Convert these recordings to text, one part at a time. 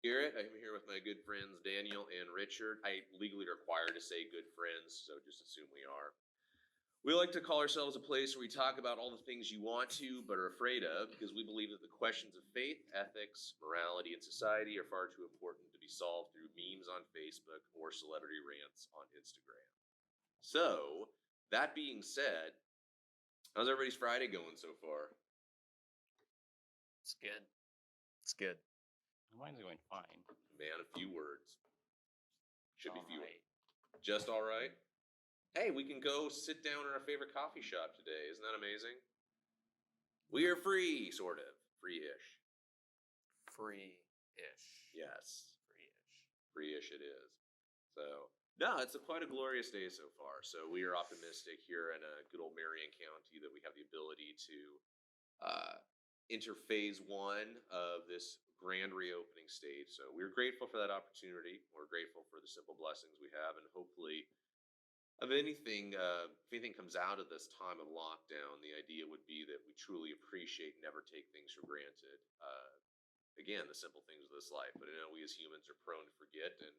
Garrett. I'm here with my good friends Daniel and Richard. I legally required to say good friends, so just assume we are. We like to call ourselves a place where we talk about all the things you want to but are afraid of, because we believe that the questions of faith, ethics, morality, and society are far too important to be solved through memes on Facebook or celebrity rants on Instagram. So, that being said, how's everybody's Friday going so far? It's good. It's good. Mine's going fine. Man, a few words. Should be few. Right. Just all right? Hey, we can go sit down in our favorite coffee shop today. Isn't that amazing? We are free, sort of. Free-ish. Free-ish. Yes. Free-ish. Free-ish it is. So, no, it's quite a glorious day so far. So we are optimistic here in good old Marion County that we have the ability to enter phase one of this grand reopening stage. So we're grateful for that opportunity. We're grateful for the simple blessings we have, and hopefully, if anything comes out of this time of lockdown, the idea would be that we truly appreciate and never take things for granted. Again, the simple things of this life. But I know we as humans are prone to forget and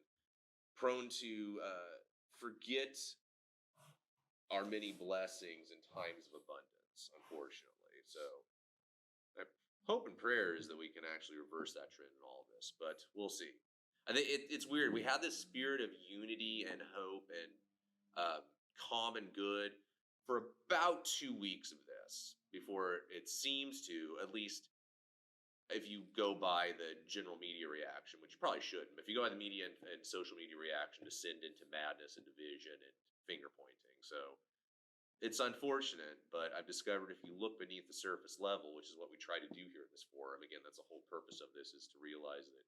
prone to forget our many blessings in times of abundance, unfortunately. So my hope and prayer is that we can actually reverse that trend in all of this, but we'll see. I think it's weird. We had this spirit of unity and hope and common good for about 2 weeks of this before it seems to, at least if you go by the general media reaction, which you probably shouldn't, but if you go by the media and social media reaction, descend into madness and division and finger pointing. So it's unfortunate, but I've discovered if you look beneath the surface level, which is what we try to do here in this forum, again, that's the whole purpose of this, is to realize that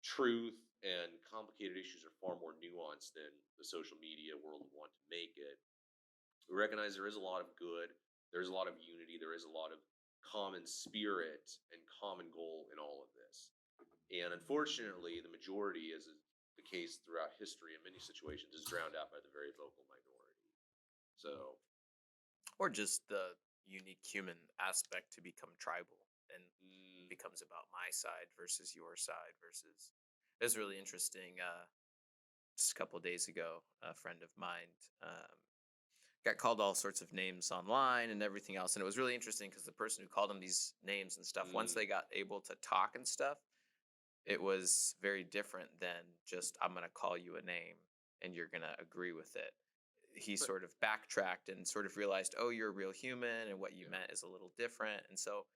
truth and complicated issues are far more nuanced than the social media world would want to make it. We recognize there is a lot of good, there's a lot of unity, there is a lot of common spirit and common goal in all of this. And unfortunately, the majority, as is the case throughout history in many situations, is drowned out by the very vocal minority. So, or just the unique human aspect to become tribal and becomes about my side versus your side versus. It was really interesting. Just a couple of days ago, a friend of mine got called all sorts of names online and everything else, and it was really interesting because the person who called him these names and stuff, once they got able to talk and stuff, it was very different than just, I'm going to call you a name and you're going to agree with it. He sort of backtracked and sort of realized, oh, you're a real human and what you meant is a little different. And so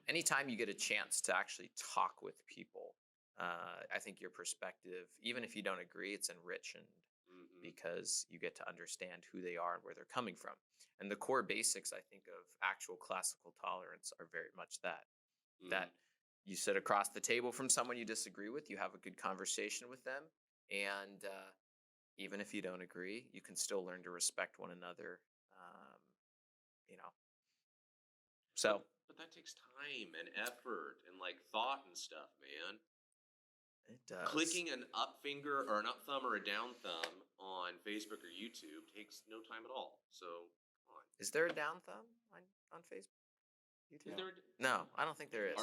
anytime you get a chance to actually talk with people, I think your perspective, even if you don't agree, it's enriched because you get to understand who they are and where they're coming from. And the core basics, I think, of actual classical tolerance are very much that. That you sit across the table from someone you disagree with, you have a good conversation with them, and even if you don't agree, you can still learn to respect one another, So, but that takes time and effort and thought and stuff, man. It does. Clicking an up finger or an up thumb or a down thumb on Facebook or YouTube takes no time at all. So, come on. Is there a down thumb on Facebook? YouTube? No, I don't think there is.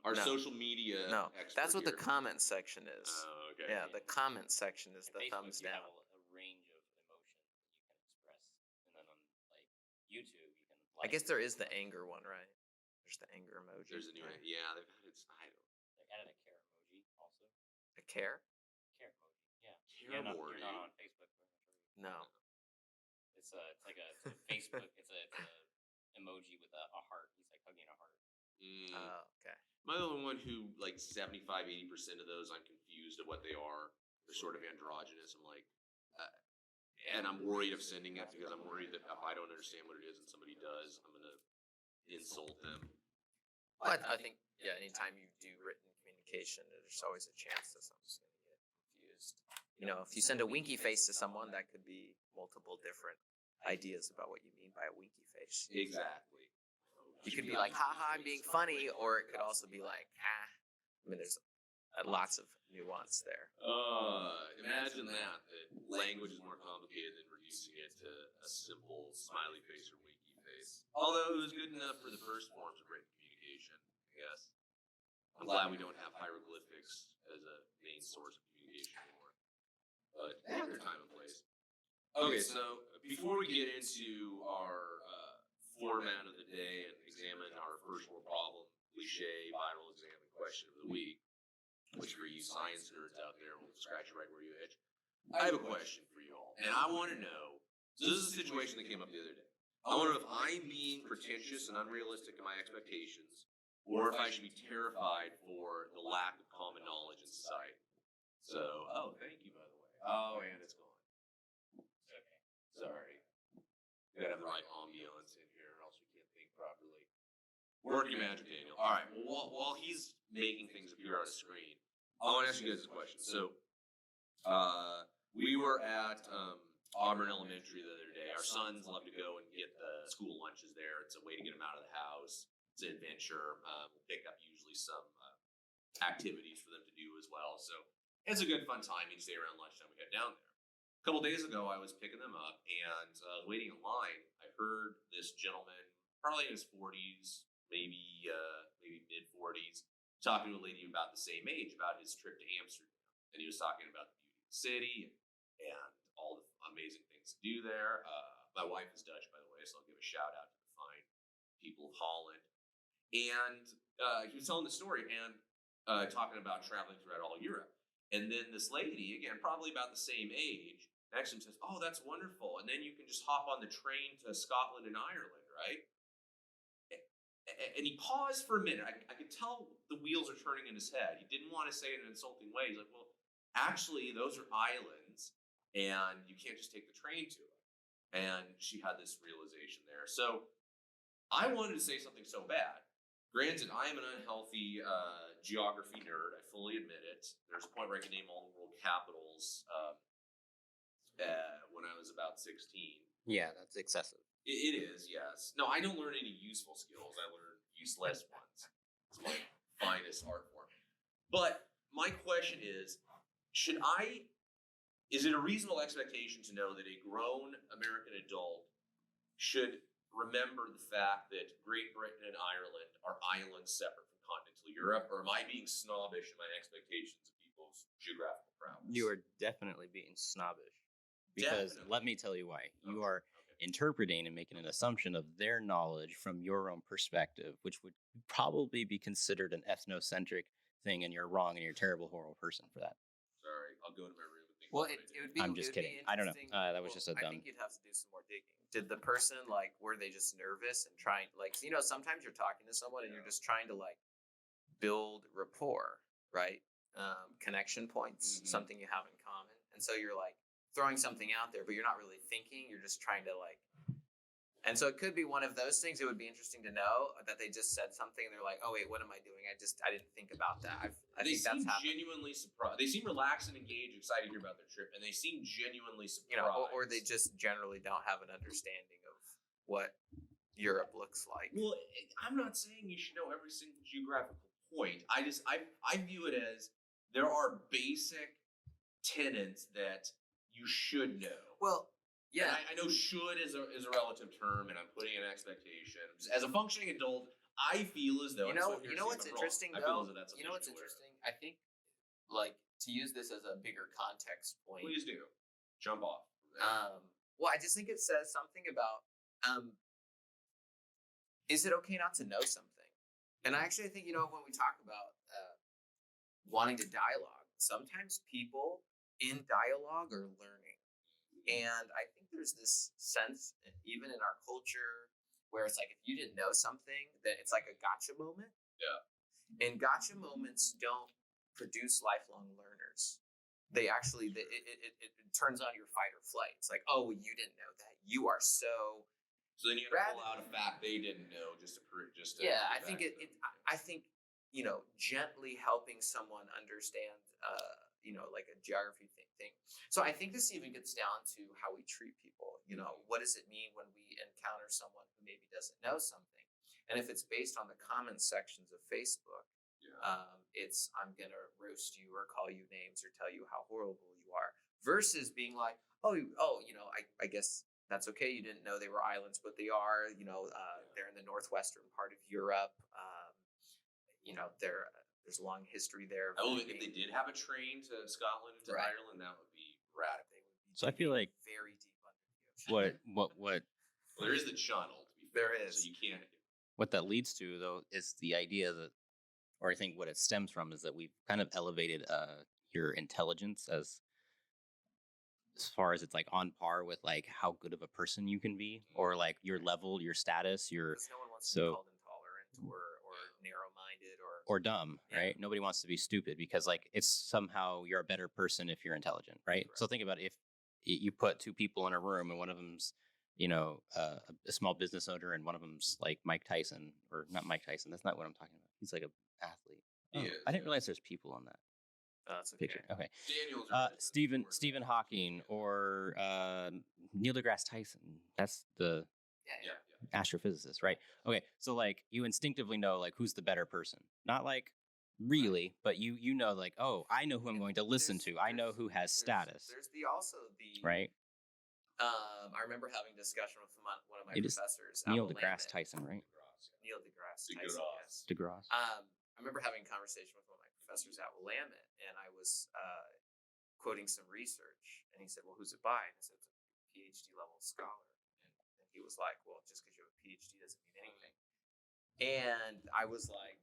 Our social media that's what here. The comment section is. Oh, okay. Yeah, the comment section is the Facebook, thumbs you down. have a range of emotions that you can express, and then on YouTube, you can. I guess there is the anger one, right? There's the anger emoji. There's a new one. Yeah, they've added. They added a care emoji also. A care? Care emoji. Yeah. Care You're not on Facebook. No. It's a Facebook. it's a emoji with a heart. He's hugging a heart. Okay. Am I the only one who 75-80% of those I'm confused of what they are? They're sort of androgynous. I'm and I'm worried of sending it because I'm worried that if I don't understand what it is and somebody does, I'm gonna insult them. But I think anytime you do written communication, there's always a chance that someone's gonna get confused. If you send a winky face to someone, that could be multiple different ideas about what you mean by a winky face. Exactly. You could be like, haha, I'm being funny, or it could also be like, ah. I mean, there's lots of nuance there. Imagine that language is more complicated than reducing it to a simple smiley face or winky face. Although it was good enough for the first forms of written communication, I guess. I'm glad we don't have hieroglyphics source of communication anymore. But they have their time and place. Okay, so before we get into our format of the day and examine our first world problem, cliche, viral exam, and question of the week, which for you science nerds out there will scratch you right where you itch, I have a question for you all. And I want to know, so this is a situation that came up the other day. I wonder if I'm being pretentious and unrealistic in my expectations, or if I should be terrified for the lack of common knowledge in society. So, oh, thank you, by the way. Oh, and it's gone. Sorry. You gotta have the right ambiance in here, or else we can't think properly. Work your magic, Daniel. All right. Well, while he's making things appear on a screen, I want to ask you guys a question. So, we were at Auburn Elementary the other day. Our sons love to go and get the school lunches there. It's a way to get them out of the house. It's an adventure. We'll pick up usually some activities for them to do as well. So it's a good fun time each day around lunchtime. We head down there. A couple days ago, I was picking them up and waiting in line. I heard this gentleman, probably in his 40s, maybe mid 40s, talking to a lady about the same age about his trip to Amsterdam, and he was talking about the beauty of the city and all the amazing things to do there. My wife is Dutch, by the way, so I'll give a shout out to the fine people of Holland. And he was telling the story and talking about traveling throughout all Europe. And then this lady, again, probably about the same age, next to him says, "Oh, that's wonderful. And then you can just hop on the train to Scotland and Ireland, right?" And he paused for a minute. I could tell the wheels are turning in his head. He didn't want to say it in an insulting way. He's like, "Well, actually, those are islands, and you can't just take the train to it." And she had this realization there. So I wanted to say something so bad. Granted, I am an unhealthy geography nerd. I fully admit it. There's a point where I can name all the world capitals when I was about 16. Yeah, that's excessive. It is, yes. No, I don't learn any useful skills. I learn useless ones. It's my finest art form. But my question is it a reasonable expectation to know that a grown American adult should remember the fact that Great Britain and Ireland are islands separate from continental Europe, or am I being snobbish in my expectations of people's geographical prowess? You are definitely being snobbish. Because Definitely. let me tell you why. You Okay, are interpreting and making an assumption of their knowledge from your own perspective, which would probably be considered an ethnocentric thing, and you're wrong and you're a terrible, horrible person for that. Sorry, I'll go to my room and think Well, about it it. would be. I'm just it would be kidding. I don't know. interesting- That was just a I dumb. think you'd have to do some more digging. Did the person were they just nervous and trying sometimes you're talking to someone and you're just trying to build rapport, right? Connection points, Mhm. something you have in common, and so you're throwing something out there, but you're not really thinking. You're just trying to And so it could be one of those things. It would be interesting to know that they just said something and they're like, "Oh wait, what am I doing? I didn't think about that." I They think that's seem happened. genuinely surprised. They seem relaxed and engaged, excited to hear about their trip, and they seem genuinely surprised. You know, or they just generally don't have an understanding of what Europe looks like. Well, I'm not saying you should know every single geographical point. I view it as there are basic tenets that you should know. Well, yeah. And I know "should" is a relative term, and I'm putting an expectation. As a functioning adult, I feel as though You know what's interesting I though. feel as though that's You know what's something you should interesting? I think to use this as a bigger context wear. point. Please do jump off. From there. Well, I just think it says something about is it okay not to know something? And I actually think when we talk about wanting to dialogue, sometimes people in dialogue are learning, and I think there's this sense even in our culture where it's if you didn't know something, then it's like a gotcha moment. Yeah. And gotcha moments don't produce lifelong learners. They actually, it turns on your fight or flight. It's oh, well, you didn't know that. You are so. So then you have to pull out a fact they didn't know just to prove. Yeah, I think I think gently helping someone understand, a geography thing. So I think this even gets down to how we treat people. What does it mean when we encounter someone who maybe doesn't know something? And if it's based on the comment sections of Facebook, it's I'm gonna roast you or call you names or tell you how horrible you are, versus being I guess that's okay. You didn't know they were islands, but they are. They're in the northwestern part of Europe. They're There's a long history there. Oh, if they did have a train to Scotland and to Right. Ireland, that would be radical. They would be So I feel digging like very deep under the ocean. what Well, there is the channel, to be There fair, is. so you can't. what that leads to though is the idea that, or I think what it stems from is that we've kind of elevated your intelligence as far as it's like on par with like how good of a person you can be, or like your level, your status, your Because no one wants to be so called intolerant or narrow-minded or dumb, Yeah. right? Nobody wants to be stupid because like it's somehow you're a better person if you're intelligent, right? So think about if you put two people in a room and one of them's a small business owner and one of them's like Mike Tyson, or not Mike Tyson. That's not what I'm talking about. He's like a athlete. He Oh, is, I didn't yeah. realize there's people on that That's okay. picture. Okay. Daniel's right, that's Stephen important. Hawking or Neil deGrasse Tyson. That's the Yeah. Yeah. astrophysicist, right? Okay, so like you instinctively know like who's the better person. Not like really, but you know like, oh, I know who I'm going to listen to. I know who has status, There's also the right? I remember having a discussion with one of my It is professors. Neil at deGrasse Willamette. Tyson, right? Neil deGrasse DeGrasse. Tyson. Yes. DeGrasse. I remember having a conversation with one of my professors at Willamette, and I was quoting some research, and he said, "Well, who's it by?" And I said, "It's a PhD level scholar." And he was like, "Well, just because you have a PhD doesn't mean anything." And I was like,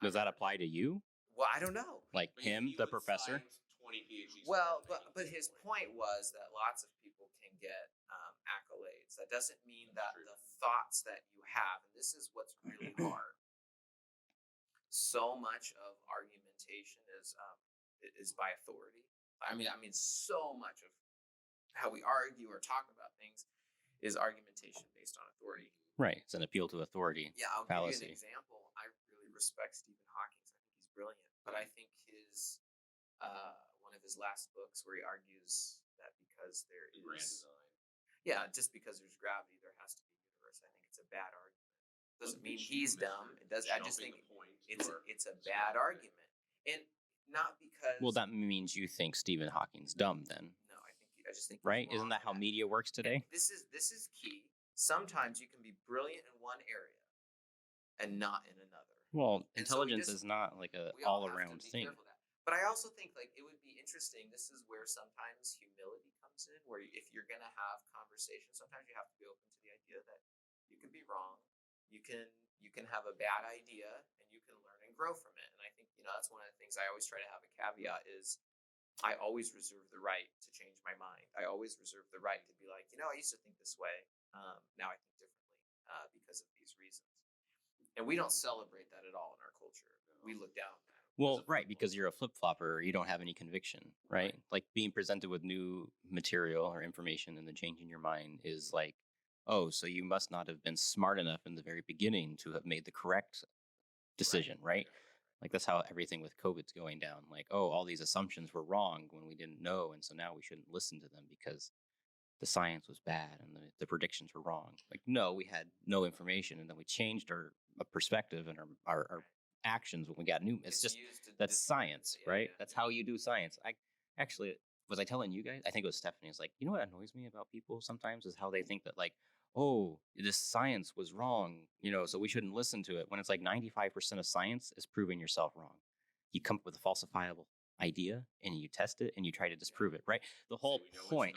Does that apply to you? "Well, I don't know." Like But him, he the would professor? cite 20 PhDs. Well, but his point was that lots of people can get accolades. That doesn't mean that True. the thoughts that you have, and this is what's really hard. So much of argumentation is by authority. I mean, so much of how we argue or talk about things is argumentation based on authority. Right. It's an appeal to authority. Yeah, I'll fallacy. give you an example. I really respect Stephen Hawking. I think he's brilliant, but I think his one of his last books where he argues that because there Grand is design. just because there's gravity, there has to be a universe. I think it's a bad argument. Doesn't Look mean at he's you, dumb. Mr. It does. I just Jumping think the point. it's a bad argument, and not because. Well, that means you think Stephen Hawking's dumb then, No, I just think he's right? wrong Isn't that on how media works And today? This is key. Sometimes you can be brilliant in one area and not in another. Well, And so we intelligence just- is not like a We all have to all-around be thing. careful of that. But I also think like it would be interesting. This is where sometimes humility comes in, where if you're gonna have conversations, sometimes you have to be open to the idea that you can be wrong. You can have a bad idea, and you can learn and grow from it. And I think that's one of the things I always try to have a caveat is I always reserve the right to change my mind. I always reserve the right to be like, I used to think this way. Now I think differently because of these reasons. And we don't celebrate that at all in our culture. We look down on that. Well, right, because you're a flip-flopper, you don't have any conviction, right? Like being presented with new material or information and then changing your mind is like, oh, so you must not have been smart enough in the very beginning to have made the correct decision, right? Like that's how everything with COVID's going down. Like, oh, all these assumptions were wrong when we didn't know, and so now we shouldn't listen to them because the science was bad and the predictions were wrong. Like, no, we had no information, and then we changed our perspective and our actions when we got new. It's just used to that's discredit science, it, right? yeah. That's how you do science. I actually was I telling you guys? I think it was Stephanie. It's like, what annoys me about people sometimes is how they think that like, oh, this science was wrong, so we shouldn't listen to it. When it's like 95% of science is proving yourself wrong. You come up with a falsifiable idea and you test it and you try to disprove it, right? The whole point.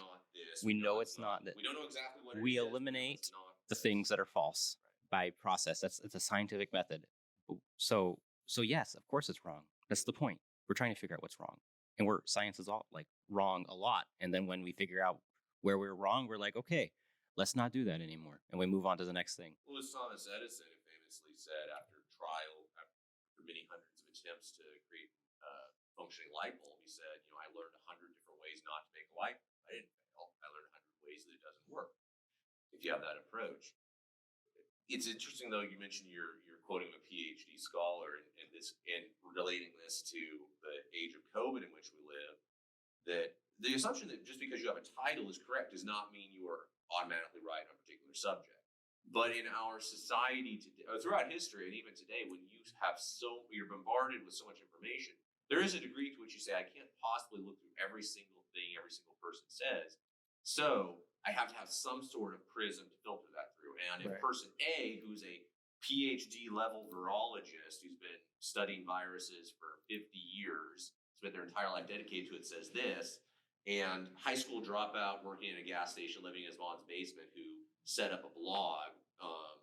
We know it's not that. We don't know exactly what it We is. We know eliminate it's not the this. things that are false by process. It's a scientific method. So yes, of course it's wrong. That's the point. We're trying to figure out what's wrong, and science is all like wrong a lot. And then when we figure out where we're wrong, we're like, okay, let's not do that anymore, and we move on to the next thing. Well, as Thomas Edison famously said after many hundreds of attempts to create a functioning light bulb, he said, I learned 100 different ways not to make a light bulb. I didn't fail. I learned 100 ways that it doesn't work. If you have that approach. It's interesting, though, you mentioned you're quoting a PhD scholar and relating this to the age of COVID in which we live, that the assumption that just because you have a title is correct does not mean you are automatically right on a particular subject. But in our society today, throughout history, and even today, when you're bombarded with so much information, there is a degree to which you say, I can't possibly look through every single thing every single person says. So I have to have some sort of prism to filter that through. And if person A, who's a PhD level virologist who's been studying viruses for 50 years, spent their entire life dedicated to it, says this, and high school dropout working in a gas station, living in his mom's basement, who set up a blog on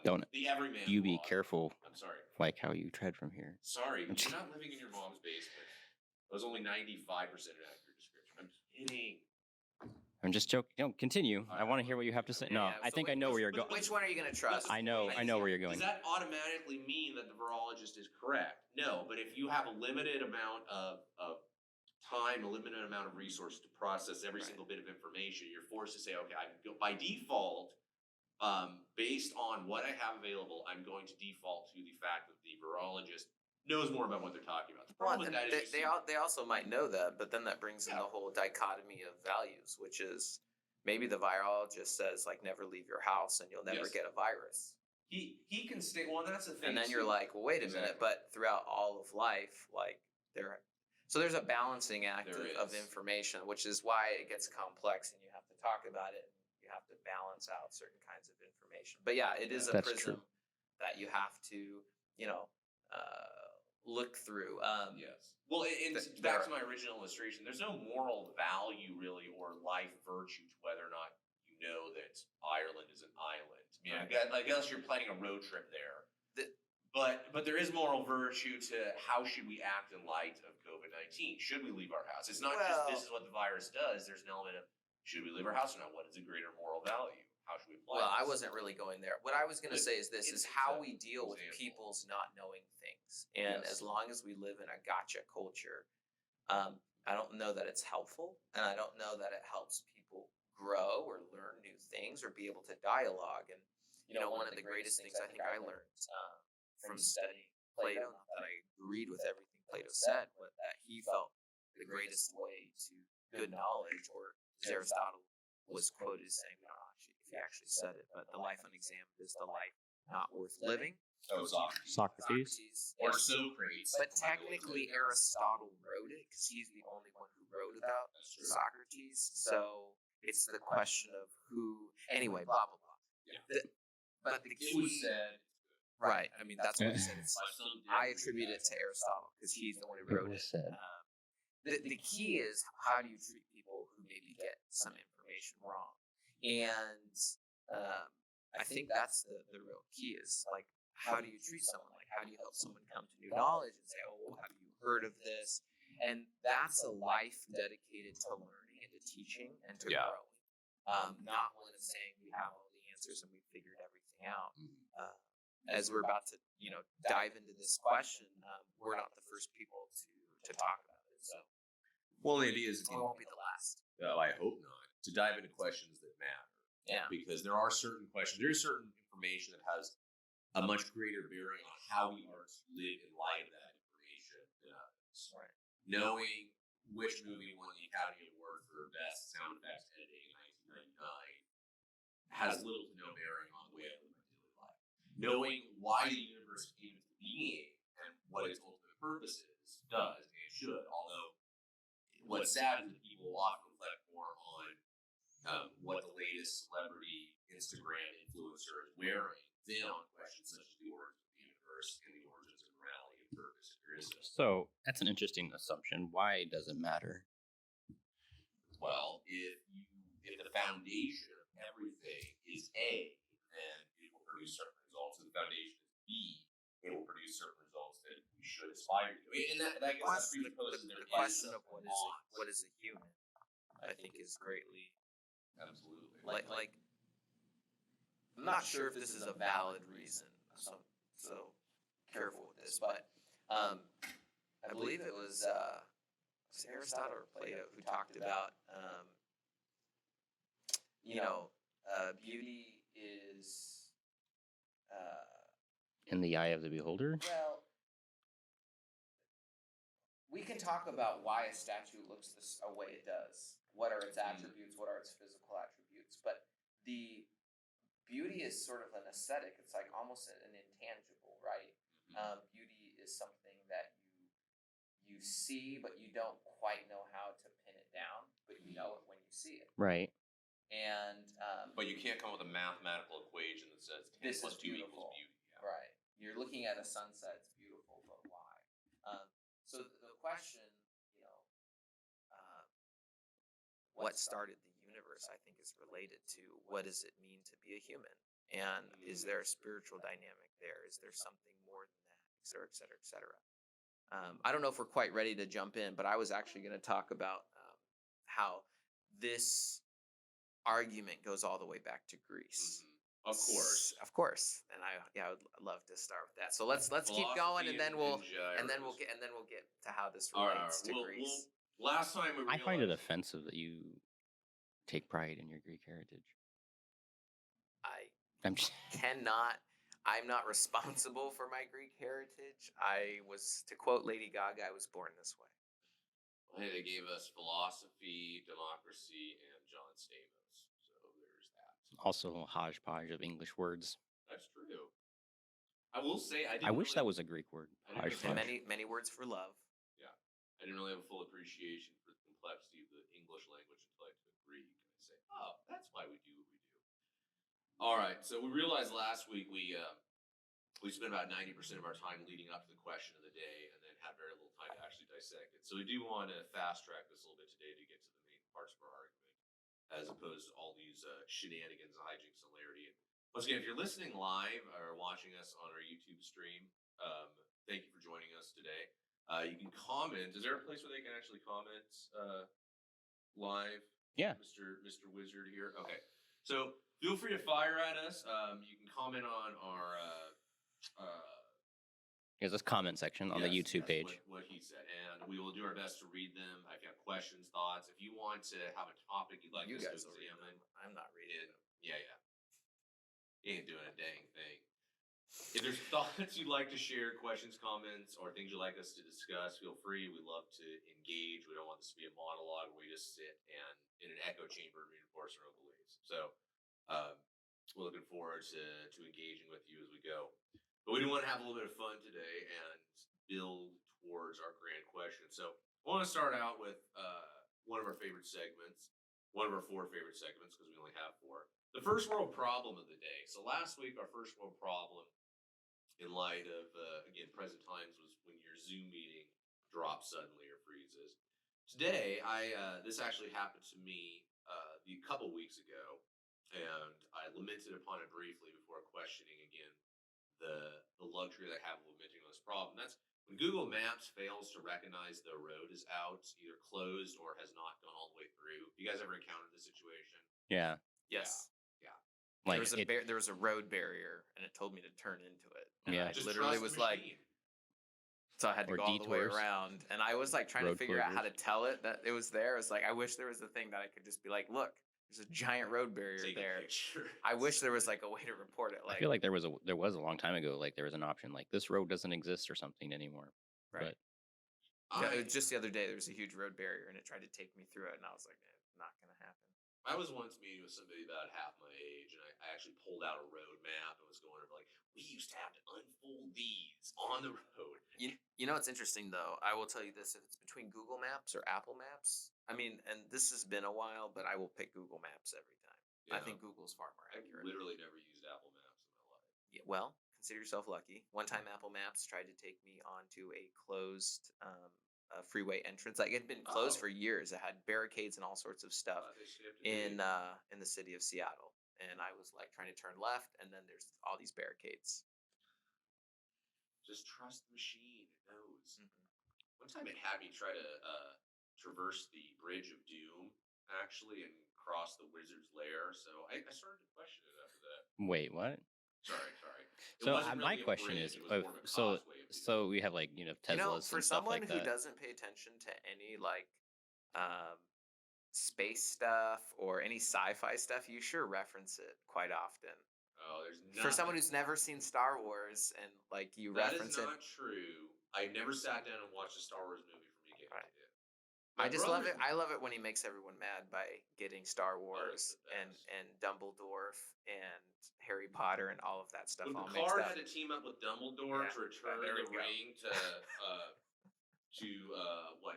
Don't the Everyman you be blog. careful, I'm sorry. like how you tread from here. Sorry, you're not living in your mom's basement. It was only 95% an accurate description. I'm kidding. I'm just joking. Don't continue. All I right. want to hear what you have to say. Yeah, No, yeah. I So think I know where you're going. Which one are you going to trust? I know where you're going. Does that automatically mean that the virologist is correct? No, but if you have a limited amount of time, a limited amount of resources to process every single bit of information, you're forced to say, okay, by default, based on what I have available, I'm going to default to the fact that the virologist knows more about what they're talking about. The problem with that is they also might know that, but then that brings in the whole dichotomy of values, which is maybe the virologist says like never leave your house and you'll never get a virus. He can stay. Well, that's the thing. And then you're like, well, wait a minute, but throughout all of life, like there's a balancing act of information, which is why it gets complex and you have to talk about it. You have to balance out certain kinds of information. But yeah, it is a prism that you have to, look through. Yes. Well, back to my original illustration, there's no moral value really or life virtue to whether or not you know that Ireland is an island. I mean, I guess you're planning a road trip there. But there is moral virtue to how should we act in light of COVID-19? Should we leave our house? It's not just this is what the virus does. There's an element of should we leave our house or not? What is a greater moral value? How should we apply I wasn't really going there. What I was going to say is this is how we deal with people's not knowing things. And as long as we live in a gotcha culture, I don't know that it's helpful. And I don't know that it helps people grow or learn new things or be able to dialogue. And, one of the greatest things I think I learned from studying Plato, not that I agreed with everything Plato said, but that he felt the greatest way to good knowledge, or as Aristotle was quoted as saying, we don't know if he actually said it, but the life unexamined is the life not worth living. Oh, Socrates. Or Socrates. But technically Aristotle wrote it because he's the only one who wrote about Socrates. So it's the question of who, anyway, blah, blah, blah. Yeah. But the key... It was said. Right. I mean, that's what he said. I attribute it to Aristotle because he's the one who wrote it. The key is how do you treat people who maybe get some information wrong? And I think that's the real key is like, how do you treat someone? Like, how do you help someone come to new knowledge and say, oh, well, have you heard of this? And that's a life dedicated to learning and to teaching and to growing. Not one of saying we have all the answers and we figured everything out. As we're about to, dive into this question, we're not the first people to talk about it. So, well, the idea is it won't be the last. I hope not. To dive into questions that matter. Yeah. Because there are certain questions, there's certain information that has a much greater bearing on how we are to live in light of that information than others. Right. Knowing which movie won the Academy Award for Best Sound Effects Editing in 1999 has little to no bearing on the way I live my daily life. Knowing why the universe came into being and what its ultimate purpose is does, and it should, although what's sad is that people often reflect more on what the latest celebrity Instagram influencer is wearing than on questions such as the origins of the universe and the origins of morality and purpose. If there is So that's an interesting assumption. Why does it matter? Well, if the foundation of everything is A, then it will produce certain results. If the foundation is B, it will produce certain results that we should aspire to. And that presupposes the question of what is a human, I think, is greatly absolutely like I'm not sure if this is a valid reason. So careful with this, but I believe it was Aristotle or Plato who talked about beauty is in the eye of the beholder. Well, we can talk about why a statue looks a way it does. What are its attributes? What are its physical attributes? But the beauty is sort of an aesthetic. It's like almost an intangible, right? Beauty is something that you see, but you don't quite know how to pin it down, but you know it when you see it. Right. And but you can't come up with a mathematical equation that says 10 this plus is 2 beautiful. equals beauty. Yeah. Right. You're looking at a sunset. It's beautiful. So the question, you know, uh, what started the universe, I think, is related to what does it mean to be a human? And is there a spiritual dynamic there? Is there something more than that, et cetera, et cetera, et cetera? I don't know if we're quite ready to jump in, but I was actually going to talk about how this argument goes all the way back to Greece. Of course. Of course, and I would love to start with that. So let's keep going, and then we'll get to how this relates to Greece. Last time we I find it realized- offensive that you take pride in your Greek heritage. I'm just, I'm not responsible for my Greek heritage. To quote Lady Gaga, I was born this way. Well, hey, they gave us philosophy, democracy, and John Stamos. So there's that. also a hodgepodge of English words. That's true. I will say I wish that was a Greek word. I didn't And Hodgepodge. many words for love. Yeah. I didn't really have a full appreciation for the complexity of the English language until I took Greek. And I say, oh, that's why we do what we do. All right. So we realized last week we spent about 90% of our time leading up to the question of the day and then had very little time to actually dissect it. So we do want to fast track this a little bit today to get to the main parts of our argument, as opposed to all these shenanigans, hijinks, and hilarity. Once again, if you're listening live or watching us on our YouTube stream, thank you for joining us today. You can comment. Is there a place where they can actually comment live? Yeah. Mr. Wizard here. Okay. So feel free to fire at us. You can comment on our There's this comment section on the YouTube page. What he said, and we will do our best to read them. If you have questions, thoughts, if you want to have a topic you'd like You us guys to will read examine, them. I'm not reading them. yeah. You ain't doing a dang thing. If there's thoughts you'd like to share, questions, comments, or things you'd like us to discuss, feel free. We love to engage. We don't want this to be a monologue where we just sit and in an echo chamber reinforce our own beliefs. So we're looking forward to engaging with you as we go. But we do want to have a little bit of fun today and build towards our grand question. So I want to start out with one of our favorite segments, one of our 4 favorite segments, because we only have 4. The first world problem of the day. So last week, our first world problem, in light of, again, present times, was when your Zoom meeting drops suddenly or freezes. Today, this actually happened to me a couple weeks ago, and I lamented upon it briefly before questioning again the luxury that I have of lamenting on this problem. That's when Google Maps fails to recognize the road is out, either closed or has not gone all the way through. You guys ever encountered this situation? Yeah. Yes. Yeah. Like there was a road barrier, and it told me to turn into it. And Yeah. I Just literally trust was the like, machine. so I had to Or go all the way detours. around, and I was like trying to Road figure out how to closures. tell it that it was there. It's like I wish there was a thing that I could just be like, look, there's a giant road barrier Take a there. picture. I wish there was like a way to report it. I Like, feel like there was a long time ago, like there was an option like this road doesn't exist or something anymore. right. But Yeah, just the other day, there was a huge road barrier, and it tried to take me through it, and I was like, not gonna happen. I was once meeting with somebody about half my age, and I actually pulled out a road map and was going over like, we used to have to unfold these on the road. You know what's interesting though? I will tell you this: if it's between Google Maps or Apple Maps, I mean, and this has been a while, but I will pick Google Maps every time. I Yeah. think Google's far more I've accurate. literally never used Apple Maps in my life. Yeah, well, consider yourself lucky. One time, Apple Maps tried to take me onto a closed freeway entrance. Like it had been closed Oh. for years. It had barricades and all sorts of stuff They skipped a day. in the city of Seattle. And I was like trying to turn left, and then there's all these barricades. Just trust the machine. It knows. One time it had me try to traverse the Bridge of Doom, actually, and cross the Wizard's Lair. So I started to question it after that. wait, what? Sorry. It So wasn't my really a question bridge, is, it was more of a causeway of so we have like Teslas You know, and for stuff someone like who that. doesn't pay attention to any like space stuff or any sci-fi stuff, you sure reference it quite often. Oh, there's For someone nothing- who's never seen Star Wars and like you That reference is it. not true. I never sat down and watched a Star Wars movie from beginning Right. to end. My I just love brother- it. I love it when he makes everyone mad by getting Star Wars the best. and Dumbledore and Harry Potter and all of that stuff When all mixed Picard up. had to team up with Dumbledore Yeah, to return there we the go. ring to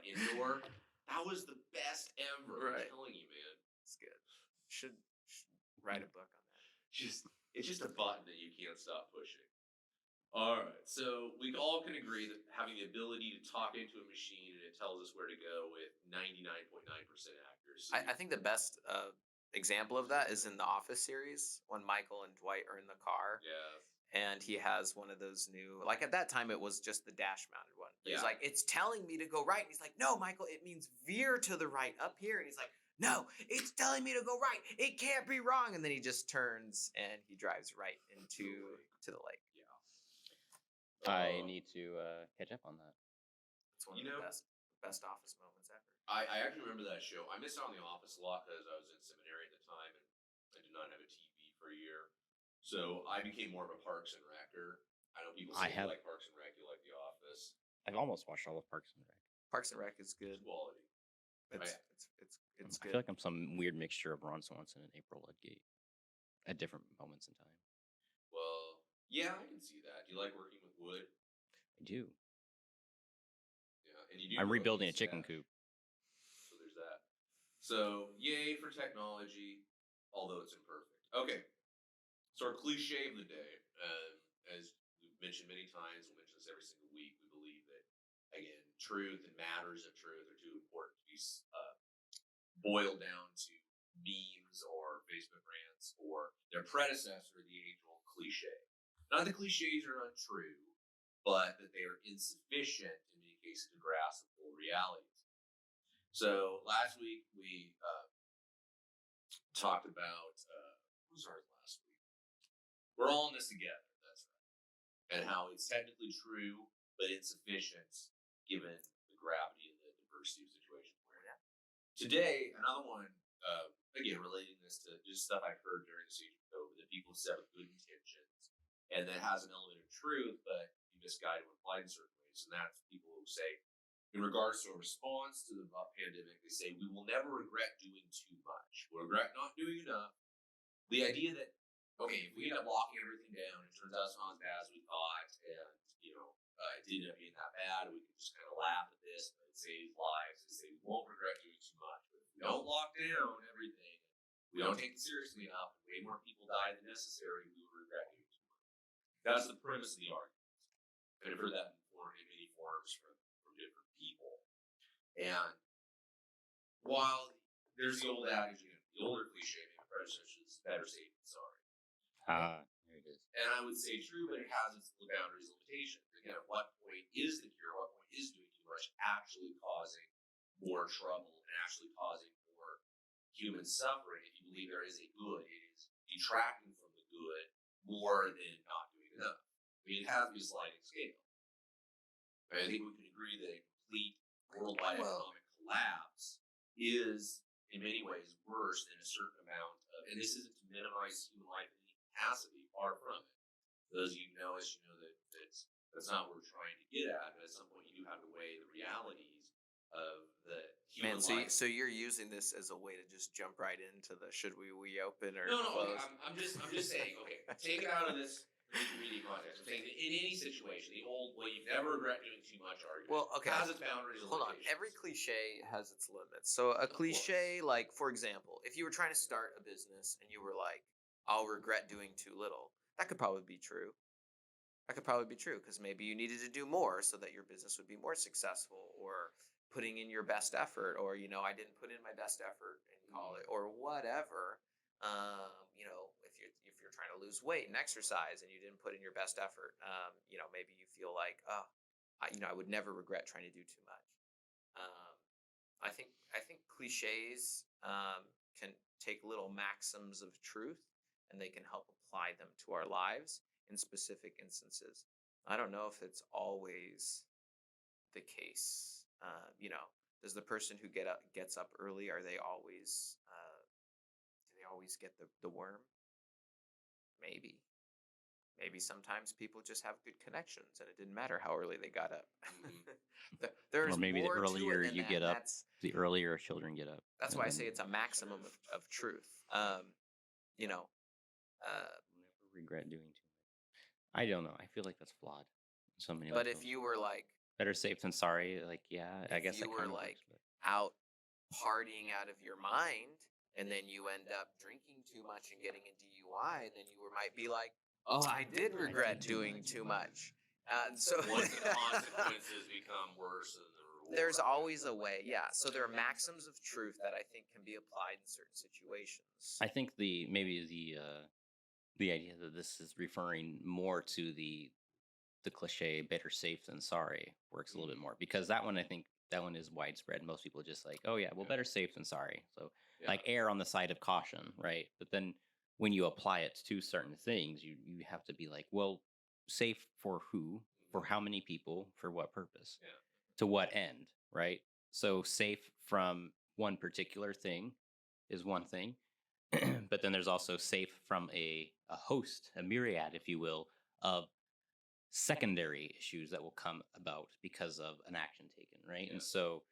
Endor, that was the best ever. Right. I'm telling you, man. It's good. Should write a book on that. It's just a button that you can't stop pushing. All right. So we all can agree that having the ability to talk into a machine and it tells us where to go with 99.9% accuracy. I think the best example of that is in the Office series when Michael and Dwight are in the car Yes. and he has one of those new, like at that time it was just the dash mounted one. But he's Yeah. like, it's telling me to go right. And he's like, no, Michael, it means veer to the right up here. And he's like, no, it's telling me to go right. It can't be wrong. And then he just turns and he drives right into to the lake. Yeah. I need to catch up on that. It's one You of the know- best Office moments ever. I actually remember that show. I missed out on The Office a lot because I was in seminary at the time and I did not have a TV for a year. So I became more of a Parks and Recer. I know people say you like Parks and Rec, you like The Office. I've almost watched all of Parks and Rec. Parks and Rec is good. It's quality. It's I good. feel like I'm some weird mixture of Ron Swanson and April Ludgate at different moments in time. Well, yeah, I can see that. Do you like working with wood? I do. Yeah, and you do. I'm know rebuilding a these chicken stats. coop. So there's that. So yay for technology, although it's imperfect. Okay. So our cliche of the day, as we've mentioned many times, we'll mention this every single week. We believe that again, truth and matters of truth are too important to be boiled down to memes or Facebook rants or their predecessor, the age-old cliche. Not that cliches are untrue, but that they are insufficient in many cases to grasp the full realities. So last week we talked about what was ours last week? We're all in this together. That's right, and how it's technically true but insufficient given the gravity and the diversity of situation we're in. Today, another one. Again, relating this to just stuff I've heard during the siege of COVID that people said with good intentions, and that has an element of truth, but you misguided when applied in certain ways. And that's people who say, in regards to a response to the pandemic, they say, we will never regret doing too much. We'll regret not doing enough. The idea that, okay, if we end up locking everything down, it turns out it's not as bad as we thought, and, it didn't end up being that bad, and we can just kind of laugh at this, but it saves lives. They say, we won't regret doing too much. But if we don't lock down everything, we don't take it seriously enough, and way more people die than necessary, we will regret doing too much. That's the premise of the argument. And I've heard that in many forms from different people. And while there's the old adage, the older cliche, maybe predecessor is better safe than sorry. There it is. And I would say true, but it has its boundaries, limitations. Again, at what point is the cure? What point is doing too much actually causing more trouble and actually causing more human suffering? If you believe there is a good, it is detracting from the good more than not doing enough. I mean, it has to be a sliding scale. I think we can agree that a complete worldwide economic collapse is, in many ways, worse than a certain amount of, and this isn't to minimize human life in any capacity, far from it. Those of you who know us, you know that that's not what we're trying to get at, but at some point you do have to weigh the realities of the human life. So you're using this as a way to just jump right into the should we open or No, close? okay, I'm just saying, okay, take it out of this reading context. I'm saying that in any situation, the old way you never regret doing too much argument Well, okay. has its boundaries and Hold on. limitations. Every cliche has its limits. So a cliche, like for example, if you were trying to start a business and you were like, I'll regret doing too little, that could probably be true. That could probably be true because maybe you needed to do more so that your business would be more successful, or putting in your best effort, or I didn't put in my best effort in college, or whatever. If you're trying to lose weight and exercise and you didn't put in your best effort, maybe you feel like, I would never regret trying to do too much. I think cliches can take little maxims of truth and they can help apply them to our lives in specific instances. I don't know if it's always the case. Does the person who gets up early, are they always do they always get the worm? Maybe sometimes people just have good connections and it didn't matter how early they got up. There's Or maybe the more to it earlier than you that, get and up, the earlier children get up. that's and why I then say it's a maximum of truth. never regret doing too much. I don't know. I feel like that's flawed. in So many. But levels. if you were like Better safe than sorry. Like, yeah, I If guess you that were, kind of like, works, but out partying out of your mind and then you end up drinking too much and getting a DUI, then you might be like, Oh, I did regret doing too much. So Once the consequences become worse than the reward. there's always a way, yeah. So there are maxims of truth that I think can be applied in certain situations. I think the idea that this is referring more to the cliche "better safe than sorry" works a little bit more, because that one, I think that one is widespread. Most people just like, oh yeah, well, Yeah. better safe than sorry. So Yeah. like err on the side of caution, right? But then when you apply it to certain things, you have to be like, well, safe for who, for how many people, for what purpose, Yeah. to what end, right? So safe from one particular thing is one thing, but then there's also safe from a host, a myriad, if you will, of secondary issues that will come about because of an action taken, right? Yeah. And so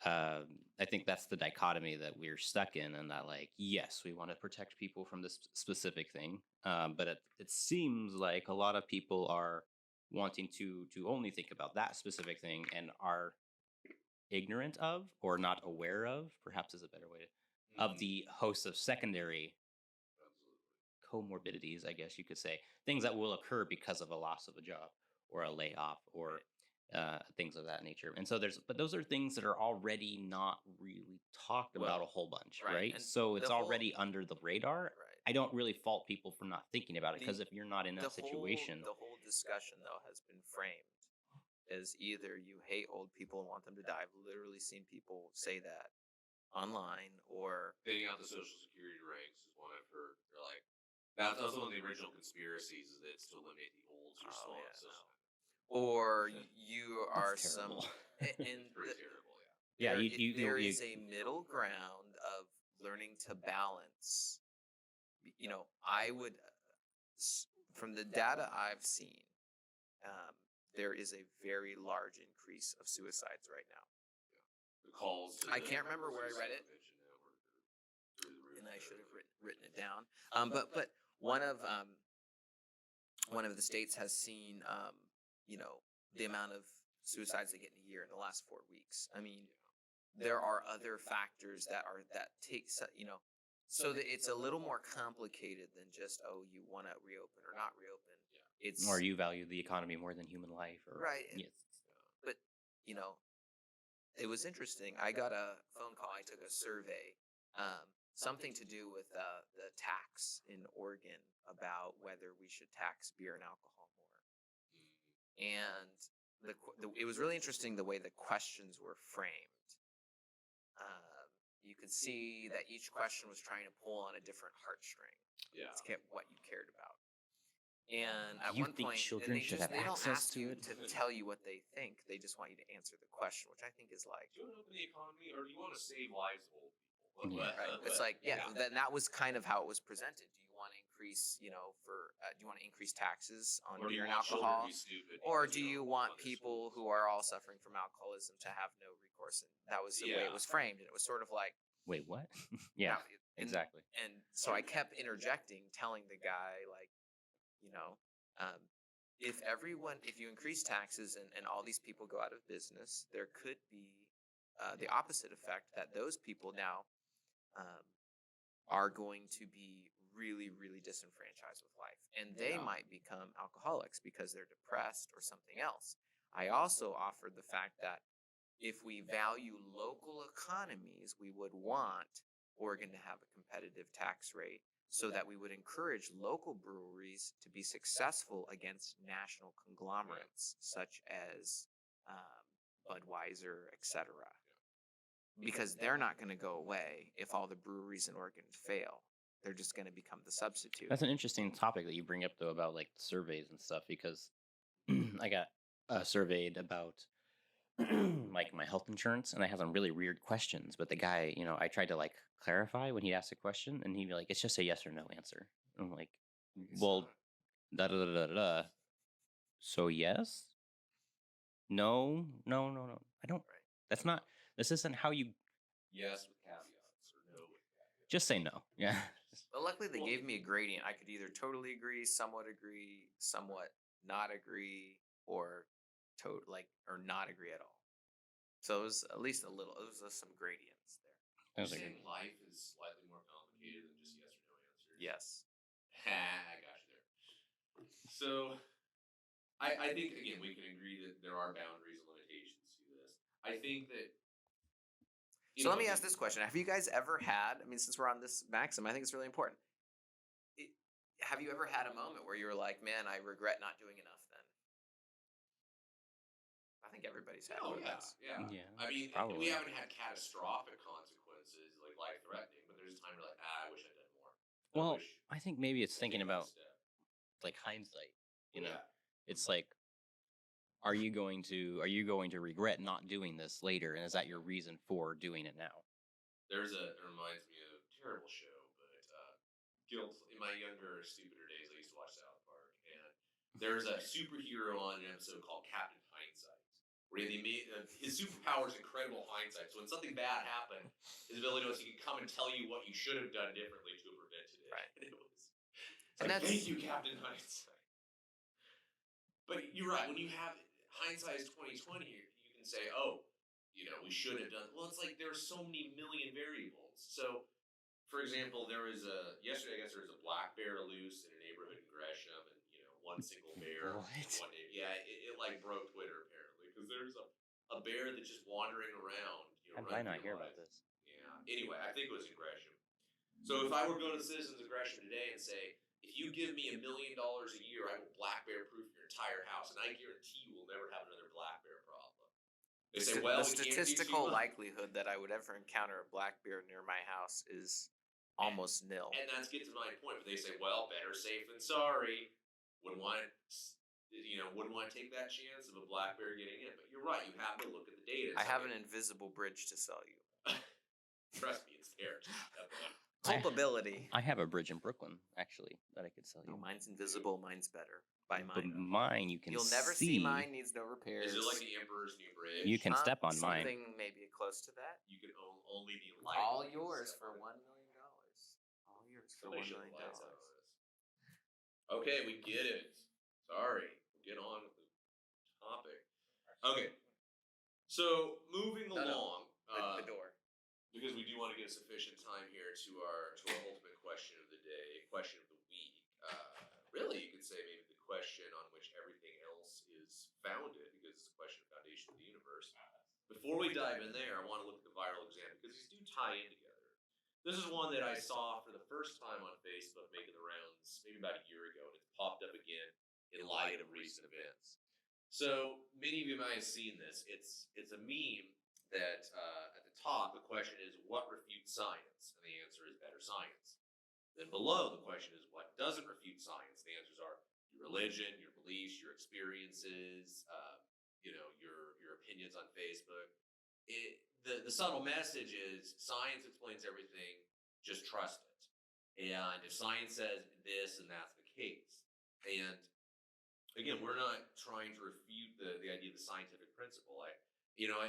I think that's the dichotomy that we're stuck in, and that, like, yes, we want to protect people from this specific thing, but it seems like a lot of people are wanting to only think about that specific thing and are ignorant of, or not aware of, perhaps is a better way to, of Mhm. the host of secondary Absolutely. comorbidities, I guess you could say, things that will occur because of a loss of a job or a layoff or things of that nature. And so but those are things that are already not really talked about a Well, whole bunch, right, right? and So it's the whole already under the radar. right. I don't really fault people for not thinking about it, The because if you're not in the that whole situation, the whole discussion though has been framed as either you hate old people and want them to die. I've literally seen people say that online, or Thinning out the social security ranks is one I've heard. They're like, that's one of the original conspiracies, is that it's to eliminate the olds or oh so on. yeah, So no. Or you are that's terrible. and it's pretty terrible, yeah. Yeah, there is a middle ground of learning to balance. I would, from the data I've seen, there is a very large increase of suicides right now. The calls. I can't remember where I read it, and I should have written it down. But one of the states has seen, the amount of suicides they get in a year in the last 4 weeks. I mean, there are other factors that take, so that it's a little more complicated than just, oh, you want to reopen or not reopen. It's or you value the economy more than human life, or right. yes. But it was interesting. I got a phone call. I took a survey, something to do with the tax in Oregon, about whether we should tax beer and alcohol more. And it was really interesting the way the questions were framed. You could see that each question was trying to pull on a different heartstring. Yeah. To get what you cared about. And at You one think point, children should have they don't access ask to you it? to tell you what they think. They just want you to answer the question, which I think is like, Do you want to open the economy, or do you want to save lives of old people? Yeah. right. It's like, yeah. Then that was kind of how it was presented. Do you want to increase, do you want to increase taxes on Or do you beer and want children to alcohol, be stupid? or because do you don't want fund their people schools? who are all suffering from alcoholism to have no recourse? And that was the way it Yeah. was framed, and it was sort of like, Wait, what? Yeah, and- exactly. And so I kept interjecting, telling the guy, like, um, if you increase taxes and all these people go out of business, there could be the opposite effect, that those people now um, are going to be really, really disenfranchised with life. And they Yeah. might become alcoholics because they're depressed or something else. I also offered the fact that if we value local economies, we would want Oregon to have a competitive tax rate, so that we would encourage local breweries to be successful against national conglomerates such as Budweiser, etc. Because they're not going to go away if all the breweries in Oregon fail. They're just going to become the substitute. That's an interesting topic that you bring up, though, about like surveys and stuff, because I got surveyed about like my health insurance, and I had some really weird questions. But the guy, I tried to like clarify when he asked a question, and he'd be like, "It's just a yes or no answer." And I'm like, It's "Well, not. da da da da da. So yes, no, no, no, no. I don't. Right. That's not. This isn't how you Yes with caveats, or no with caveats. just say no." Yeah. But luckily, they gave me a gradient. I could either totally agree, somewhat not agree, or or not agree at all. So it was at least a little. It was some gradients there. I You're was like, saying life is slightly more complicated than just yes or no answers. Yes. I got you there. So I think again we can agree that there are boundaries and limitations to this. I think that So let me ask this question: have you guys ever had? I mean, since we're on this maxim, I think it's really important. It, have you ever had a moment where you were like, "Man, I regret not doing enough"? Then I think everybody's had Oh one of yeah, those. yeah. Yeah, I mean, we probably. haven't had catastrophic consequences like life threatening, but there's a time you're like, I wish I'd done more. I Well, wish I think maybe it's I'd thinking taken that about step. like hindsight. Oh You know, yeah, it's like, are you going to regret not doing this later, and is that your reason for doing it now? it reminds me of a terrible show, but guilt. In my younger, stupider days, I used to watch South Park, and there's a superhero on an episode called Captain Hindsight, where his superpower is incredible hindsight. So when something bad happened, his ability was he could come and tell you what you should have done differently to have prevented it. Right. And it's And like, thank that's you, Captain Hindsight. But you're right. When you have hindsight is 2020, you can say, oh, we should have done. Well, it's like there's so many million variables. So for example, there was yesterday. I guess there was a black bear loose in a neighborhood in Gresham, and one single bear in What? one day. Yeah, it like broke Twitter apparently because there's a bear that's just wandering around, How did I running for not your hear about life. this? Yeah. Anyway, I think it was in Gresham. So if I were to go to the citizens of Gresham today and say, if you give me $1 million a year, I will black bear proof your entire house, and I guarantee you will never have another black bear problem. They say, well, the we can't give statistical you money. likelihood that I would ever encounter a black bear near my house is almost nil. And that's get to my point. But they say, well, better safe than sorry. Wouldn't want wouldn't want to take that chance of a black bear getting in. But you're right. You have to look at the data. I have an invisible bridge to sell you. Trust me, it's there. Culpability. I have a bridge in Brooklyn actually that I could sell you. No, mine's invisible. Mine's better. Buy But mine. mine you can You'll never see mine. Needs no repairs. Is it like the Emperor's New Bridge? You can step on mine. Something maybe close to that. You can only be light. All yours for $1 million. All yours for $1 million. Okay, we get it. Sorry. We'll get on with the topic. Okay. So moving along. The door. Because we do want to get sufficient time here to our ultimate question of the day, question of the week. Really, you could say maybe the question on which everything else is founded, because it's a question of foundation of the universe. Before we dive in there, I want to look at the viral exam because these do tie in together. This is one that I saw for the first time on Facebook making the rounds maybe about a year ago, and it's popped up again in light of recent events. So many of you might have seen this. It's a meme that at the top the question is what refutes science, and the answer is better science. Then below the question is what doesn't refute science. The answers are your religion, your beliefs, your experiences, your opinions on Facebook. The subtle message is science explains everything. Just trust it. And if science says this, and that's the case. And again, we're not trying to refute the idea of the scientific principle.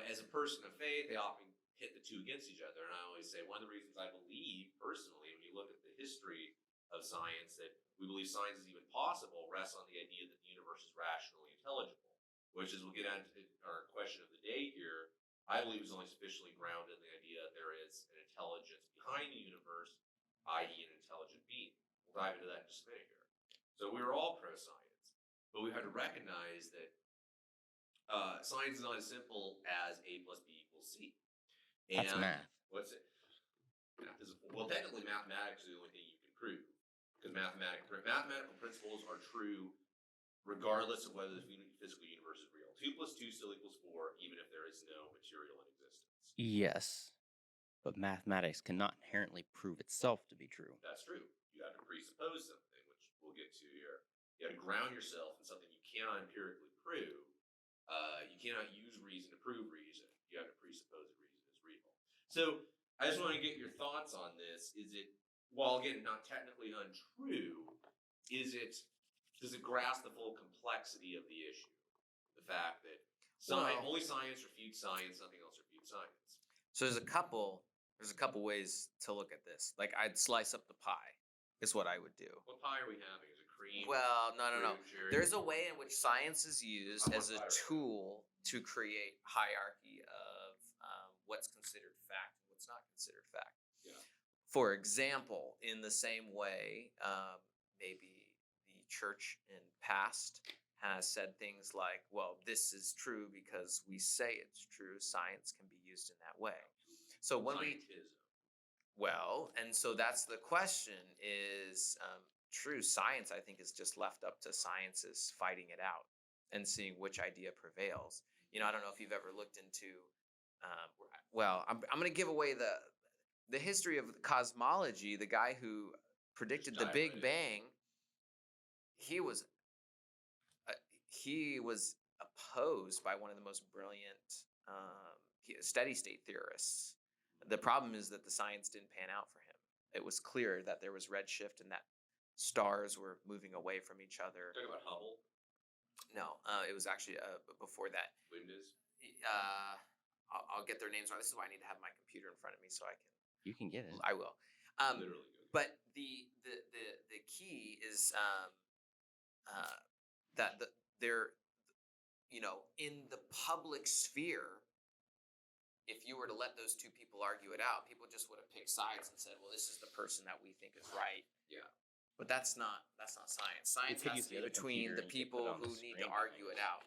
As a person of faith, they often pit the two against each other. And I always say one of the reasons I believe personally, when you look at the history of science, that we believe science is even possible rests on the idea that the universe is rationally intelligible, which is we'll get on to our question of the day here. I believe is only sufficiently grounded in the idea that there is an intelligence behind the universe, i.e. an intelligent being. We'll dive into that in just a minute here. So we're all pro-science, but we have to recognize that science is not as simple as A plus B equals C. And That's math. What's it? Well, technically, mathematics is the only thing you can prove because mathematical principles are true regardless of whether the physical universe is real. 2 plus 2 still equals 4, even if there is no material in existence. Yes, but mathematics cannot inherently prove itself to be true. That's true. You have to presuppose something, which we'll get to here. You have to ground yourself in something you cannot empirically prove. You cannot use reason to prove reason. You have to presuppose that reason is real. So I just want to get your thoughts on this. Is it, while again not technically untrue, does it grasp the full complexity of the issue? The fact that only science refutes science, nothing else refutes science. So there's a couple ways to look at this. Like I'd slice up the pie, is what I would do. What pie are we having? Is it cream? Well, no. Cherry? There's a way in which science is used as a tool to create hierarchy of what's considered fact and what's not considered fact. Yeah. For example, in the same way, maybe the church in past has said things like, well, this is true because we say it's true. Science can be used in that way. So when and so that's the question is true science, I think, is just left up to scientists fighting it out and seeing which idea prevails. I don't know if you've ever looked into, I'm going to give away the history of cosmology. The guy who predicted the Big Bang, he was opposed by one of the most brilliant steady state theorists. The problem is that the science didn't pan out for him. It was clear that there was redshift and that stars were moving away from each other. Talking about Hubble? No, it was actually before that. Windows? I'll get their names wrong. This is why I need to have my computer in front of me so I can. You can get it. I will. Literally good. But the key is that they're in the public sphere. If you were to let those two people argue it out, people just would have picked sides and said, "Well, this is the person that we think is right." Yeah. But that's not science. Science has to be between the people who need to argue it out.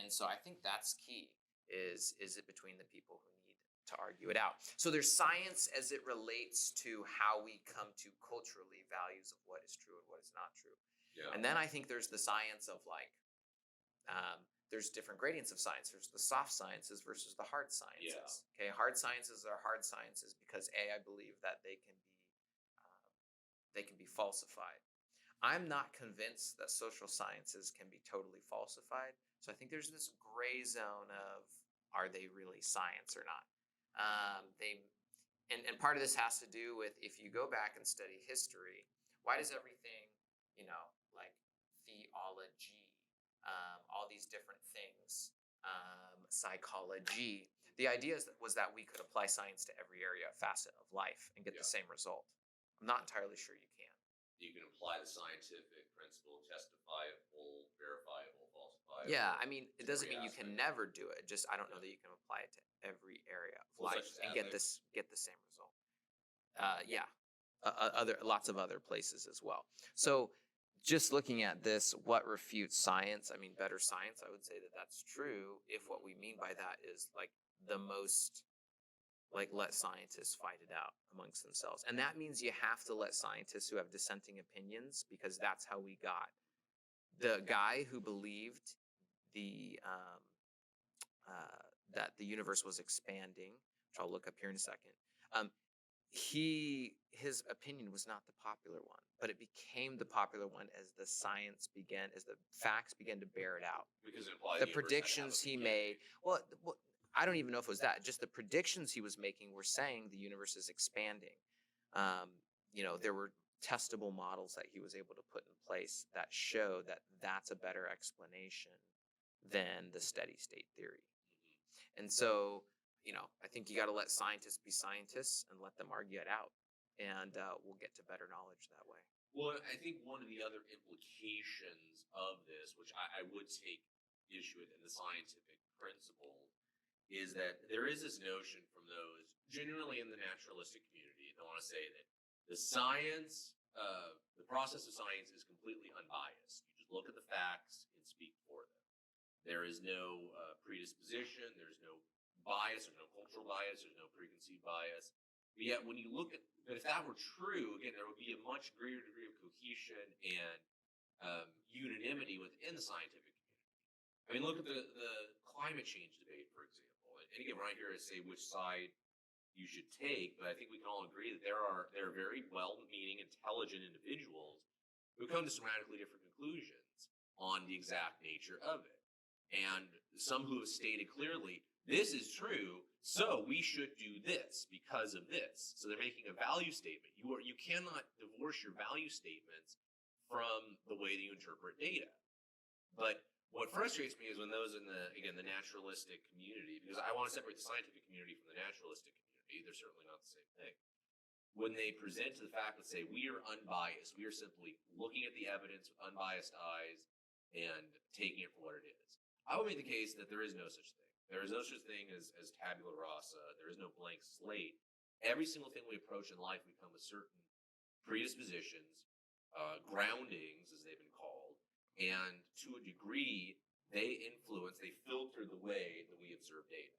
And so I think that's key. Is it between the people who need to argue it out? So there's science as it relates to how we come to culturally values of what is true and what is not true. Yeah. And then I think there's the science of there's different gradients of science. There's the soft sciences versus the hard sciences. Yeah. Okay, hard sciences are hard sciences because I believe that they can be falsified. I'm not convinced that social sciences can be totally falsified. So I think there's this gray zone of, are they really science or not? And part of this has to do with, if you go back and study history, why does everything, like theology, all these different things, psychology, the idea was that we could apply science to every area, facet of life and get the same result. I'm not entirely sure you can. You can apply the scientific principle, testifiable, verifiable, falsifiable. Yeah, I mean, it doesn't mean you can never do it. Just I don't know that you can apply it to every area of life and get the same result. Lots of other places as well. So just looking at this, what refutes science? I mean, better science, I would say that that's true if what we mean by that is like the most, like, let scientists fight it out amongst themselves. And that means you have to let scientists who have dissenting opinions, because that's how we got the guy who believed that the universe was expanding, which I'll look up here in a second. His opinion was not the popular one, but it became the popular one as the facts began to bear it out. Because it applies The predictions he made, well, I don't even know if it was that. Just the predictions he was making were saying the universe is expanding. There were testable models that he was able to put in place that show that that's a better explanation than the steady state theory. And so, I think you got to let scientists be scientists and let them argue it out. And we'll get to better knowledge that way. Well, I think one of the other implications of this, which I would take issue with in the scientific principle, is that there is this notion from those generally in the naturalistic community that want to say that the science, the process of science is completely unbiased. You just look at the facts and speak for them. There is no predisposition, there's no bias, there's no cultural bias, there's no preconceived bias. But yet when you look at, but if that were true, again, there would be a much greater degree of cohesion and unanimity within the scientific community. I mean, look at the climate change debate, for example. And again, we're not here to say which side you should take, but I think we can all agree that there are very well-meaning, intelligent individuals who come to some radically different conclusions on the exact nature of it. And some who have stated clearly, this is true, so we should do this because of this. So they're making a value statement. You cannot divorce your value statements from the way that you interpret data. But what frustrates me is when those in the naturalistic community, because I want to separate the scientific community from the naturalistic community, they're certainly not the same thing. When they present to the fact that say, we are unbiased, we are simply looking at the evidence with unbiased eyes and taking it for what it is. I would make the case that there is no such thing. There is no such thing as tabula rasa. There is no blank slate. Every single thing we approach in life, we come with certain predispositions, groundings, as they've been called, and to a degree, they filter the way that we observe data.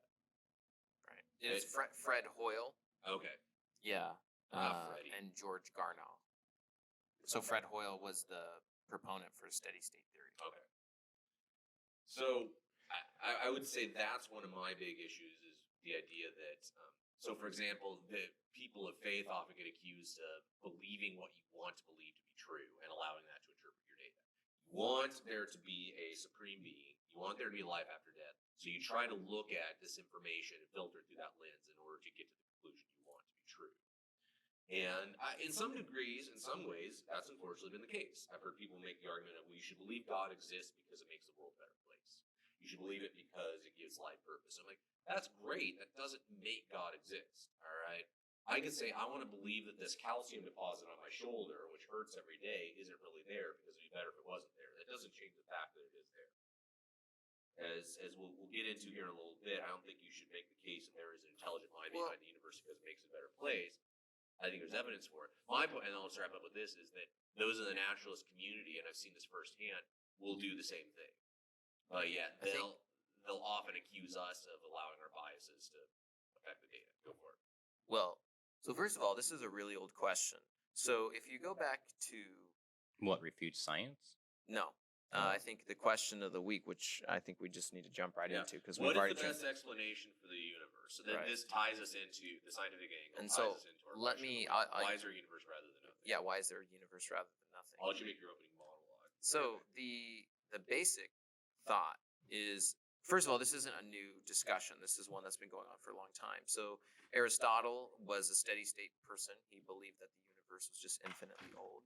Right. It's Fred Hoyle. Okay. Yeah. Freddie. And George Garnaut. So Fred Hoyle was the proponent for steady state theory. Okay. So I would say that's one of my big issues is the idea that, so for example, the people of faith often get accused of believing what you want to believe to be true and allowing that to interpret your data. You want there to be a supreme being. You want there to be life after death. So you try to look at this information and filter through that lens in order to get to the conclusion you want to be true. And in some degrees, in some ways, that's unfortunately been the case. I've heard people make the argument that we should believe God exists because it makes the world a better place. You should believe it because it gives life purpose. I'm like, that's great. That doesn't make God exist. All right. I could say I want to believe that this calcium deposit on my shoulder, which hurts every day, isn't really there because it'd be better if it wasn't there. That doesn't change the fact that it is there. As we'll get into here in a little bit, I don't think you should make the case that there is an intelligent mind behind the universe because it makes it a better place. I think there's evidence for it. My point, and I'll just wrap up with this, is that those in the naturalist community, and I've seen this firsthand, will do the same thing. But yet they'll often accuse us of allowing our biases to affect the data. Go for it. Well, so first of all, this is a really old question. So if you go back to What refutes science? no, I think the question of the week, which I think we just need to jump right into because we've What already is the best explanation for the universe? So then Right. this ties us into the scientific angle. And ties so us into our let question me- of I- why is there a universe rather than nothing? yeah. Why is there a universe rather than nothing? I'll let you make your opening monologue. So the basic thought is, first of all, this isn't a new discussion. This is one that's been going on for a long time. So Aristotle was a steady state person. He believed that the universe was just infinitely old.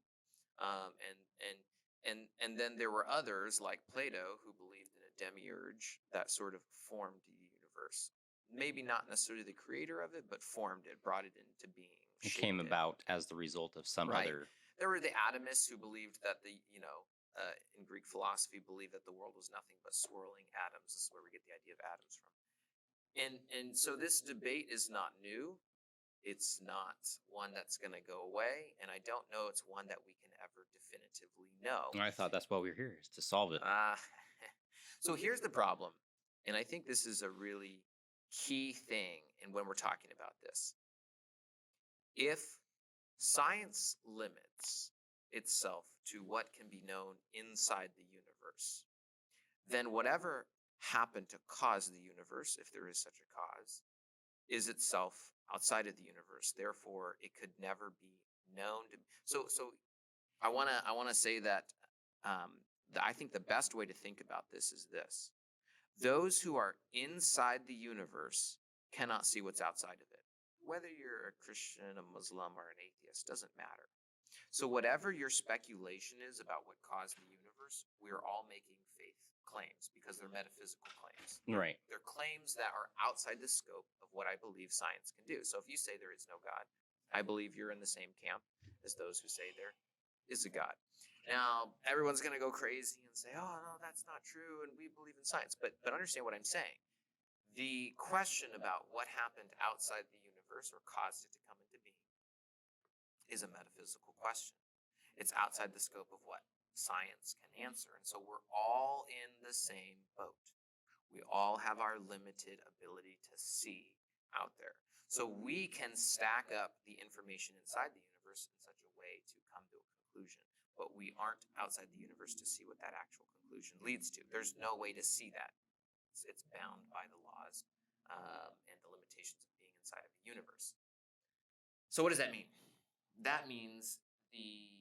And then there were others like Plato who believed in a demiurge that sort of formed the universe. Maybe not necessarily the creator of it, but formed it, brought it into being. It shaped came about as the result of some Right. other. There were the atomists who believed that in Greek philosophy, believed that the world was nothing but swirling atoms. This is where we get the idea of atoms from. And so this debate is not new. It's not one that's going to go away, and I don't know it's one that we can ever definitively know. I thought that's why we were here, is to solve it. So here's the problem, and I think this is a really key thing in when we're talking about this. If science limits itself to what can be known inside the universe, then whatever happened to cause the universe, if there is such a cause, is itself outside of the universe. Therefore, it could never be known to. So I wanna say that I think the best way to think about this is this: those who are inside the universe cannot see what's outside of it. Whether you're a Christian, a Muslim, or an atheist doesn't matter. So whatever your speculation is about what caused the universe, we're all making faith claims because they're metaphysical claims. Right. They're claims that are outside the scope of what I believe science can do. So if you say there is no God, I believe you're in the same camp as those who say there is a God. Now, everyone's going to go crazy and say, oh, no, that's not true, and we believe in science. But understand what I'm saying. The question about what happened outside the universe or caused it to come into being is a metaphysical question. It's outside the scope of what science can answer. And so we're all in the same boat. We all have our limited ability to see out there. So we can stack up the information inside the universe in such a way to come to a conclusion. But we aren't outside the universe to see what that actual conclusion leads to. There's no way to see that. It's bound by the laws and the limitations of being inside of the universe. So what does that mean? That means the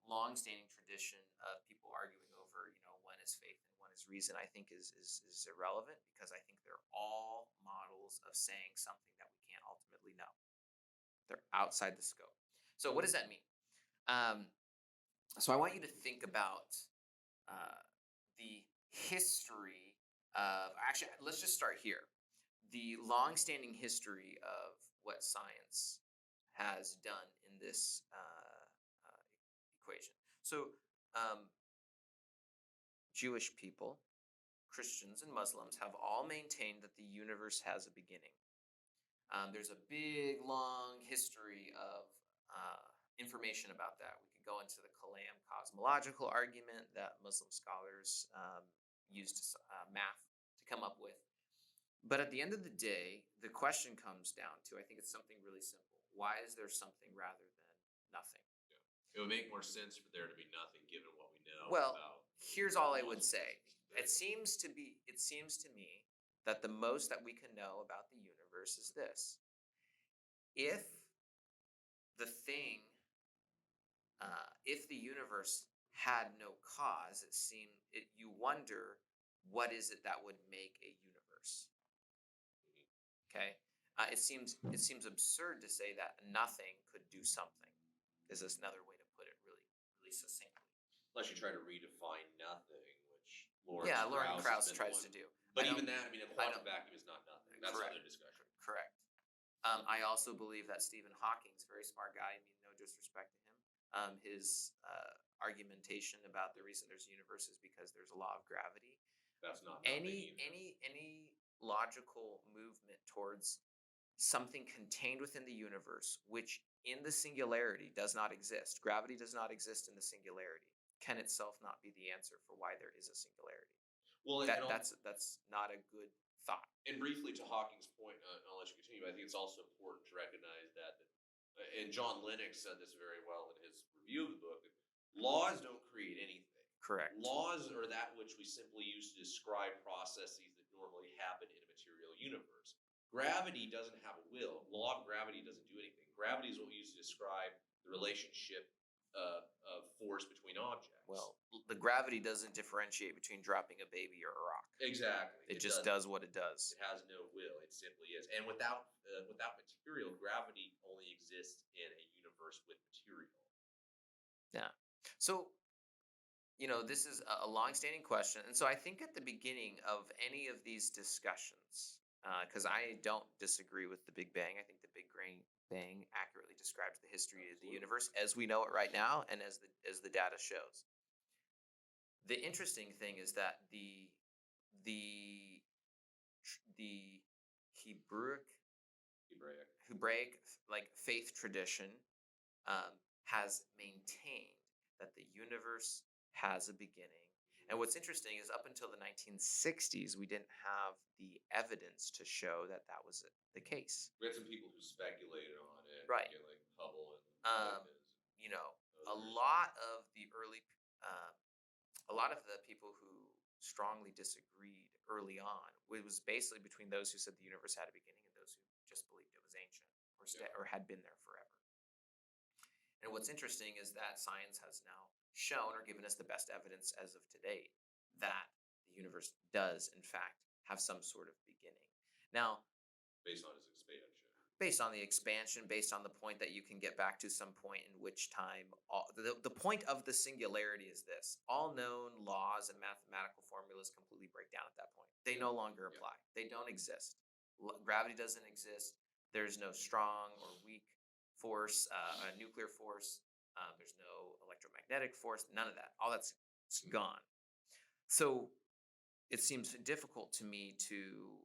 long-standing tradition of people arguing over, when is faith and when is reason, I think is irrelevant because I think they're all models of saying something that we can't ultimately know. They're outside the scope. So what does that mean? So I want you to think about the history of, actually, let's just start here. The long-standing history of what science has done in this equation. So Jewish people, Christians, and Muslims have all maintained that the universe has a beginning. There's a big, long history of information about that. We could go into the Kalam cosmological argument that Muslim scholars used math to come up with. But at the end of the day, the question comes down to, I think it's something really simple. Why is there something rather than nothing? It would make more sense for there to be nothing given what we know Well, about. here's all I would laws and say. It seems to me that the most that we can know about the universe is this. If the thing, if the universe had no cause, you wonder, what is it that would make a universe? Okay, it seems absurd to say that nothing could do something. Is this another way to put it, really succinctly? Unless you try to redefine nothing, which Lawrence Krauss has been tries one. to do. But even that, I mean, a quantum don't- vacuum is not nothing. That's Correct. another discussion. Correct. I also believe that Stephen Hawking's a very smart guy. I mean, no disrespect to him. His argumentation about the reason there's a universe is because there's a law of gravity. That's not nothing either. Any logical movement towards something contained within the universe, which in the singularity does not exist. Gravity does not exist in the singularity. Can itself not be the answer for why there is a singularity? Well, That's not a good thought. And briefly to Hawking's point, I'll let you continue, but I think it's also important to recognize that, and John Lennox said this very well in his review of the book, that laws don't create anything. Correct. Laws are that which we simply use to describe processes that normally happen in a material universe. Gravity doesn't have a will. Law of gravity doesn't do anything. Gravity is what we use to describe the relationship of force between objects. Well, the gravity doesn't differentiate between dropping a baby or a rock. Exactly. It just does what it does. It has no will. It simply is. And without material, gravity only exists in a universe with material. Yeah. So, this is a long-standing question. And so I think at the beginning of any of these discussions, because I don't disagree with the Big Bang. I think the Big Bang accurately describes the history of the universe as we know it right now and as the data shows. The interesting thing is that the Hebraic faith tradition has maintained that the universe has a beginning. And what's interesting is up until the 1960s, we didn't have the evidence to show that was the case. We had some people who speculated on it, Right? Like Hubble and A lot of the early, a lot of the people who strongly disagreed early on, it was basically between those who said the universe had a beginning and those who just believed it was ancient or had been there forever. And what's interesting is that science has now shown or given us the best evidence as of today that the universe does, in fact, have some sort of beginning. Now, based on its expansion. Based on the expansion, based on the point that you can get back to some point in which time, the point of the singularity is this. All known laws and mathematical formulas completely break down at that point. They no longer apply. They don't exist. Gravity doesn't exist. There's no strong or weak force, a nuclear force. There's no electromagnetic force, none of that. All that's gone. So it seems difficult to me to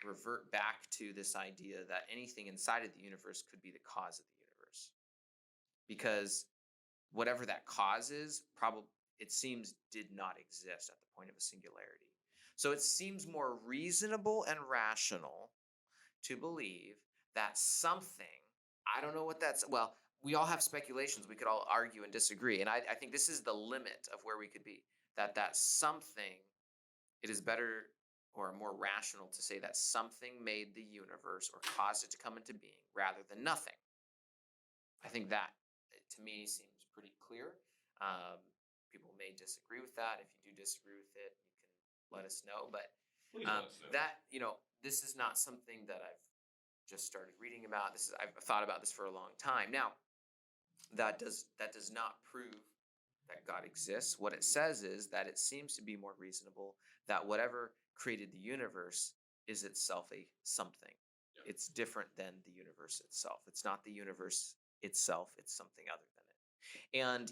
revert back to this idea that anything inside of the universe could be the cause of the universe. Because whatever that cause is, it seems did not exist at the point of a singularity. So it seems more reasonable and rational to believe that something, I don't know what that's, well, we all have speculations. We could all argue and disagree. And I think this is the limit of where we could be. That something, it is better or more rational to say that something made the universe or caused it to come into being rather than nothing. I think that, to me, seems pretty clear. People may disagree with that. If you do disagree with it, you can let us know. But this is not something that I've just started reading about. I've thought about this for a long time. Now, that does not prove that God exists. What it says is that it seems to be more reasonable that whatever created the universe is itself a something. Yeah. It's different than the universe itself. It's not the universe itself. It's something other than it. And,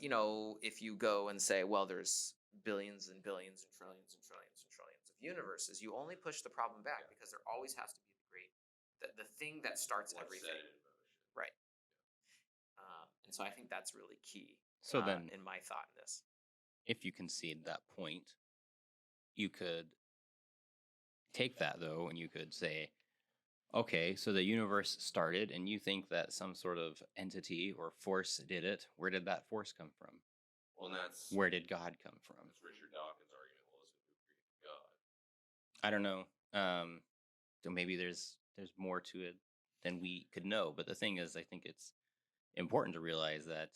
if you go and say, well, there's billions and billions and trillions and trillions and trillions of universes, you only push the problem back because there always has to be the thing that starts everything. Right. And so I think that's really key So then, in my thought in this. if you concede that point, you could take that though, and you could say, okay, so the universe started, and you think that some sort of entity or force did it. Where did that force come from? Well, and that's Where did God come from? Richard Dawkins' argument was who created God. I don't know. So maybe there's more to it than we could know. But the thing is, I think it's important to realize that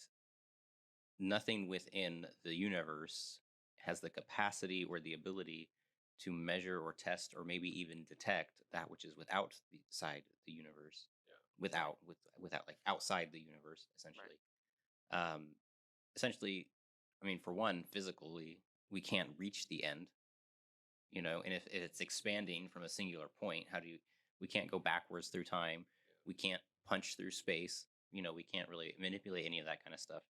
nothing within the universe has the capacity or the ability to measure or test or maybe even detect that which is without the side the universe. Yeah. Without like outside the universe, essentially. Um, essentially, I mean, for one, physically, we can't reach the end, and if it's expanding from a singular point, we can't go backwards through time. We can't punch through space. We can't really manipulate any of that kind of stuff.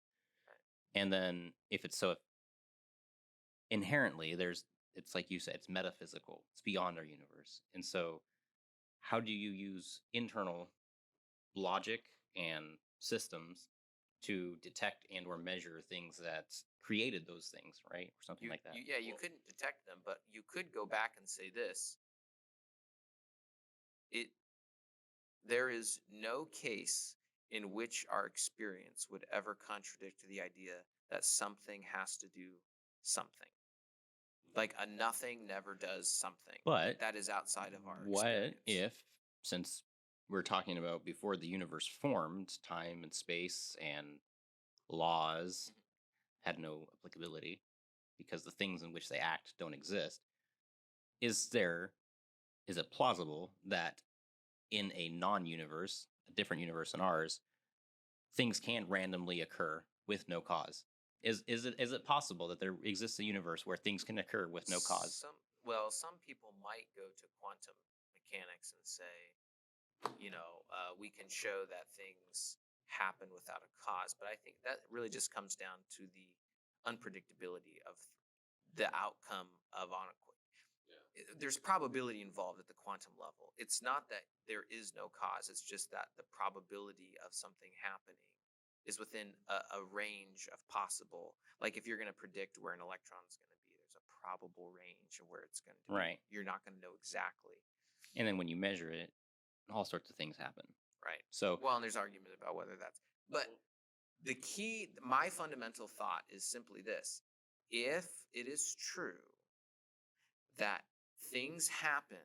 And then if it's so inherently, it's like you said, it's metaphysical. It's beyond our universe. And so how do you use internal logic and systems to detect and or measure things that created those things, right? Or something like that. You couldn't detect them, but you could go back and say this. There is no case in which our experience would ever contradict the idea that something has to do something. Like a nothing never does something. But that is outside of our what experience. if, since we're talking about before the universe formed, time and space and laws had no applicability because the things in which they act don't exist, is it plausible that in a non-universe, a different universe than ours, things can randomly occur with no cause? Is it possible that there exists a universe where things can occur with no cause? Some people might go to quantum mechanics and say, we can show that things happen without a cause. But I think that really just comes down to the unpredictability of the outcome of there's probability involved at the quantum level. It's not that there is no cause. It's just that the probability of something happening is within a range of possible. Like if you're going to predict where an electron is going to be, there's a probable range of where it's going to be. Right. You're not going to know exactly. And then when you measure it, all sorts of things happen. Right. So, well, and there's argument about whether that's. But the key, my fundamental thought is simply this: if it is true that things happen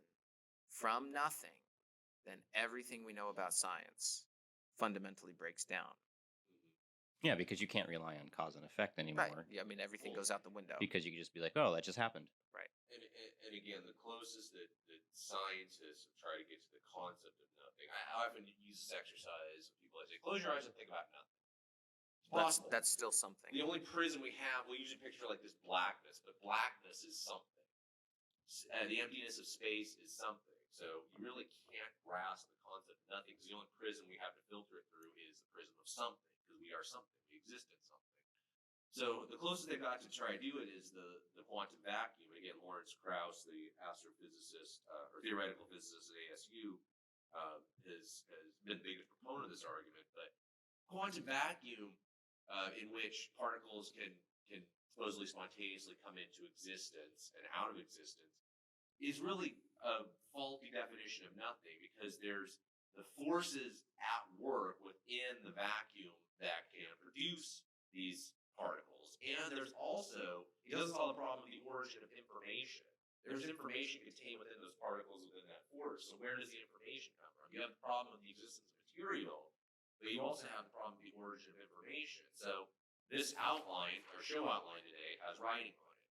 from nothing, then everything we know about science fundamentally breaks down. Yeah, because you can't rely on cause and effect anymore. Right. Yeah, I mean, everything goes out the window. Because you can just be like, oh, that just happened. Right. And again, the closest that scientists try to get to the concept of nothing, I often use this exercise with people. I say, close your eyes and think about nothing. That's still something. The only prism we have, we usually picture like this blackness, but blackness is something. The emptiness of space is something. So you really can't grasp the concept of nothing, because the only prism we have to filter it through is the prism of something, because we are something. We exist in something. So the closest they've got to try to do it is the quantum vacuum. Again, Lawrence Krauss, the astrophysicist or theoretical physicist at ASU, has been the biggest proponent of this argument. But quantum vacuum, in which particles can supposedly spontaneously come into existence and out of existence, is really a faulty definition of nothing, because there's the forces at work within the vacuum that can produce these particles. And there's also, it doesn't solve the problem of the origin of information. There's information contained within those particles within that force. So where does the information come from? You have the problem of the existence of material, but you also have the problem of the origin of information. So this outline, our show outline today, has writing on it.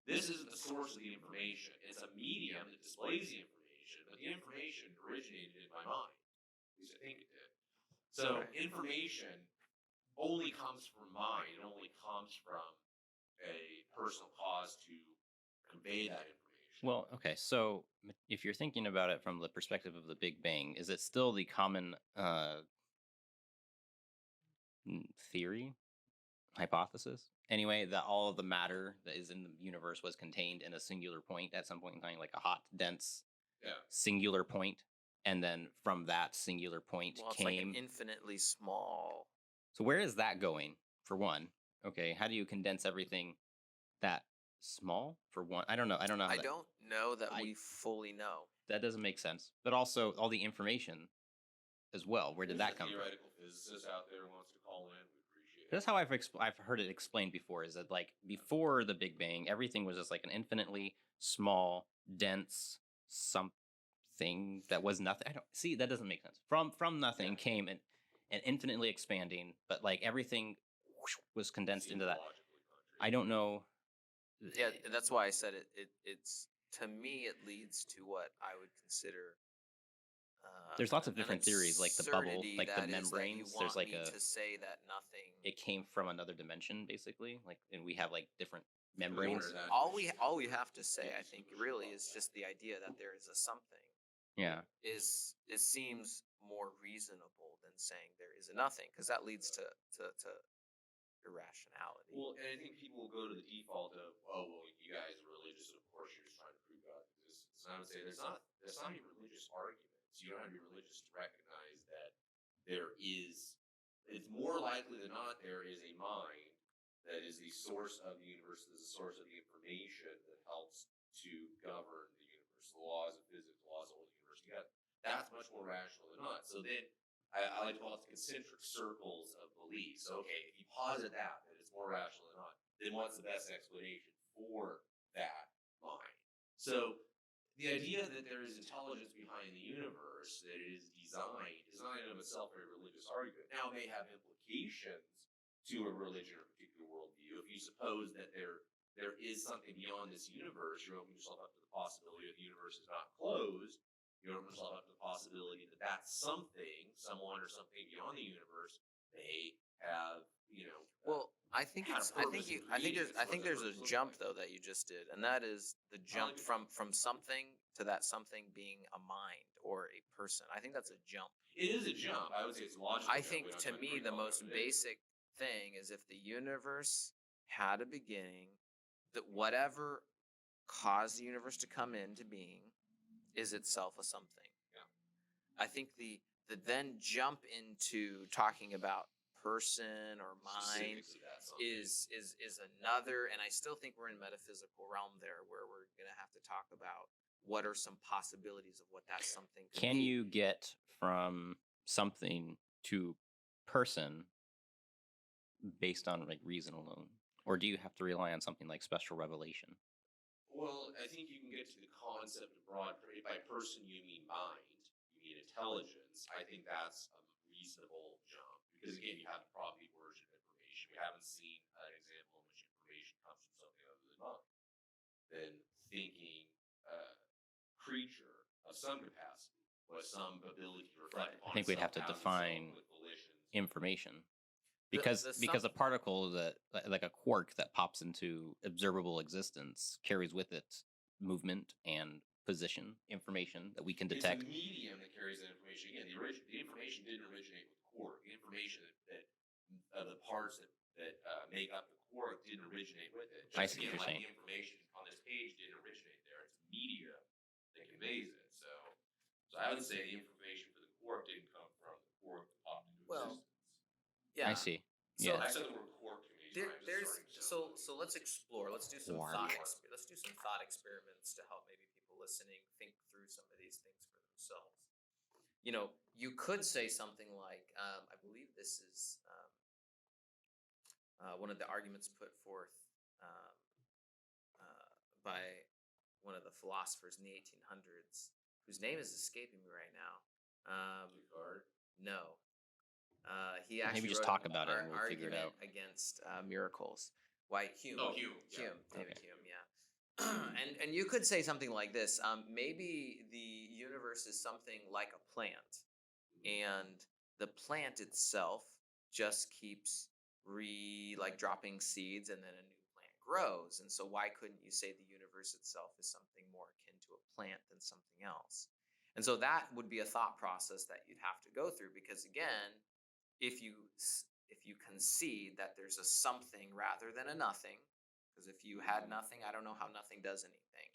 This isn't the source of the information. It's a medium that displays the information, but the information originated in my mind. At least I think it did. So information only comes from mind. It only comes from a personal cause to convey that information. Well, okay. So if you're thinking about it from the perspective of the Big Bang, is it still the common theory, hypothesis, anyway, that all of the matter that is in the universe was contained in a singular point at some point in time, like a hot, dense, singular point, and then from that singular point it's came like an infinitely small. So where is that going? For one, okay, how do you condense everything that small? For one, I don't know. I don't know how I that. don't know that I we fully know. that doesn't make sense. But also all the information as well. Where did There's that a come from? theoretical physicist out there who wants to call in. We appreciate That's it. how I've heard it explained before. Is that like before the Big Bang, everything was just like an infinitely small, dense something that was nothing. I don't see that doesn't make sense. From nothing Yeah. came an infinitely expanding, but like everything was condensed Seems into that. logically contrary. I don't know. Yeah, that's why I said it's to me it leads to what I would consider. There's lots of an different theories, like the bubble, absurdity like the that is that you membranes. There's want like me to say that nothing. it came from another dimension, basically. Like, and we have like different wonder membranes. that all much- we have to say, I Yeah, think, so much really about is that. just the idea that there is a something. Yeah, Is it seems more reasonable than saying there is a nothing, because that leads to irrationality. Well, and I think people will go to the default of, oh, well, you guys are religious, and of course you're just trying to prove God's existence. And I would say there's not any religious arguments. You don't have to be religious to recognize that there is. It's more likely than not there is a mind that is the source of the universe, is the source of the information that helps to govern the universe, the laws of physics, the laws of the universe. That's much more rational than not. So then I like to call it the concentric circles of belief. So, okay, if you posit that it's more rational than not, then what's the best explanation for that mind? So, the idea that there is intelligence behind the universe, that it is designed, is not in and of itself a religious argument. Now, it may have implications to a religion or particular worldview. If you suppose that there is something beyond this universe, you open yourself up to the possibility that the universe is not closed. You open yourself up to the possibility that that's something, someone or something beyond the universe may have, Well, I think had a it's. I think purpose you. and I think there's. created I think something there's a that looks jump like though that you just did, and that is the jump like from something to that something being a mind or a person. I think that's a jump. It is a jump. I would say it's a logical I jump. think We don't to have to me break the all that most down. basic thing is if the universe had a beginning, that whatever caused the universe to come into being is itself a something. Yeah. I think the then jump into talking about person or mind Specifics of that something. is another, and I still think we're in metaphysical realm there where we're gonna have to talk about what are some possibilities of what that something could can be. you get from something to person based on like reason alone, or do you have to rely on something like special revelation? Well, I think you can get to the concept of broad. If by person you mean mind, you mean intelligence. I think that's a reasonable jump because again, you have the probably version of information. We haven't seen an example in which information comes from something other than mind. Then thinking creature of some capacity with some ability to reflect upon I think we'd have to itself, define with volitions. information The- because the because a some- particle that like a quark that pops into observable existence carries with it movement and position information that we can detect. It's a medium that carries that information. Again, the information didn't originate with quark. The information that the parts that make up the quark didn't originate with it. I Just see what again, you're like saying. the information on this page didn't originate there. It's media that conveys it. So I would say the information for the quark didn't come from the quark that popped into Well, existence. Yeah. I see. So- Yeah. I said the word quark too many times. There's It's starting to sound so let's explore. Let's do some Quark. let's do some thought experiments to help maybe people listening think through some of these things for themselves. You could say something like, I believe this is one of the arguments put forth by one of the philosophers in the 1800s, whose name is escaping me right now. Descartes. No. He actually Maybe just wrote talk an about it and we'll figure it argument out. against miracles. Why Hume? Oh, Hume. Yeah. Hume, David Okay. Hume, yeah. and you could say something like this: maybe the universe is something like a plant, and the plant itself just keeps dropping seeds, and then a new plant grows. And so, why couldn't you say the universe itself is something more akin to a plant than something else? And so that would be a thought process that you'd have to go through, because again, if you concede that there's a something rather than a nothing, because if you had nothing, I don't know how nothing does anything.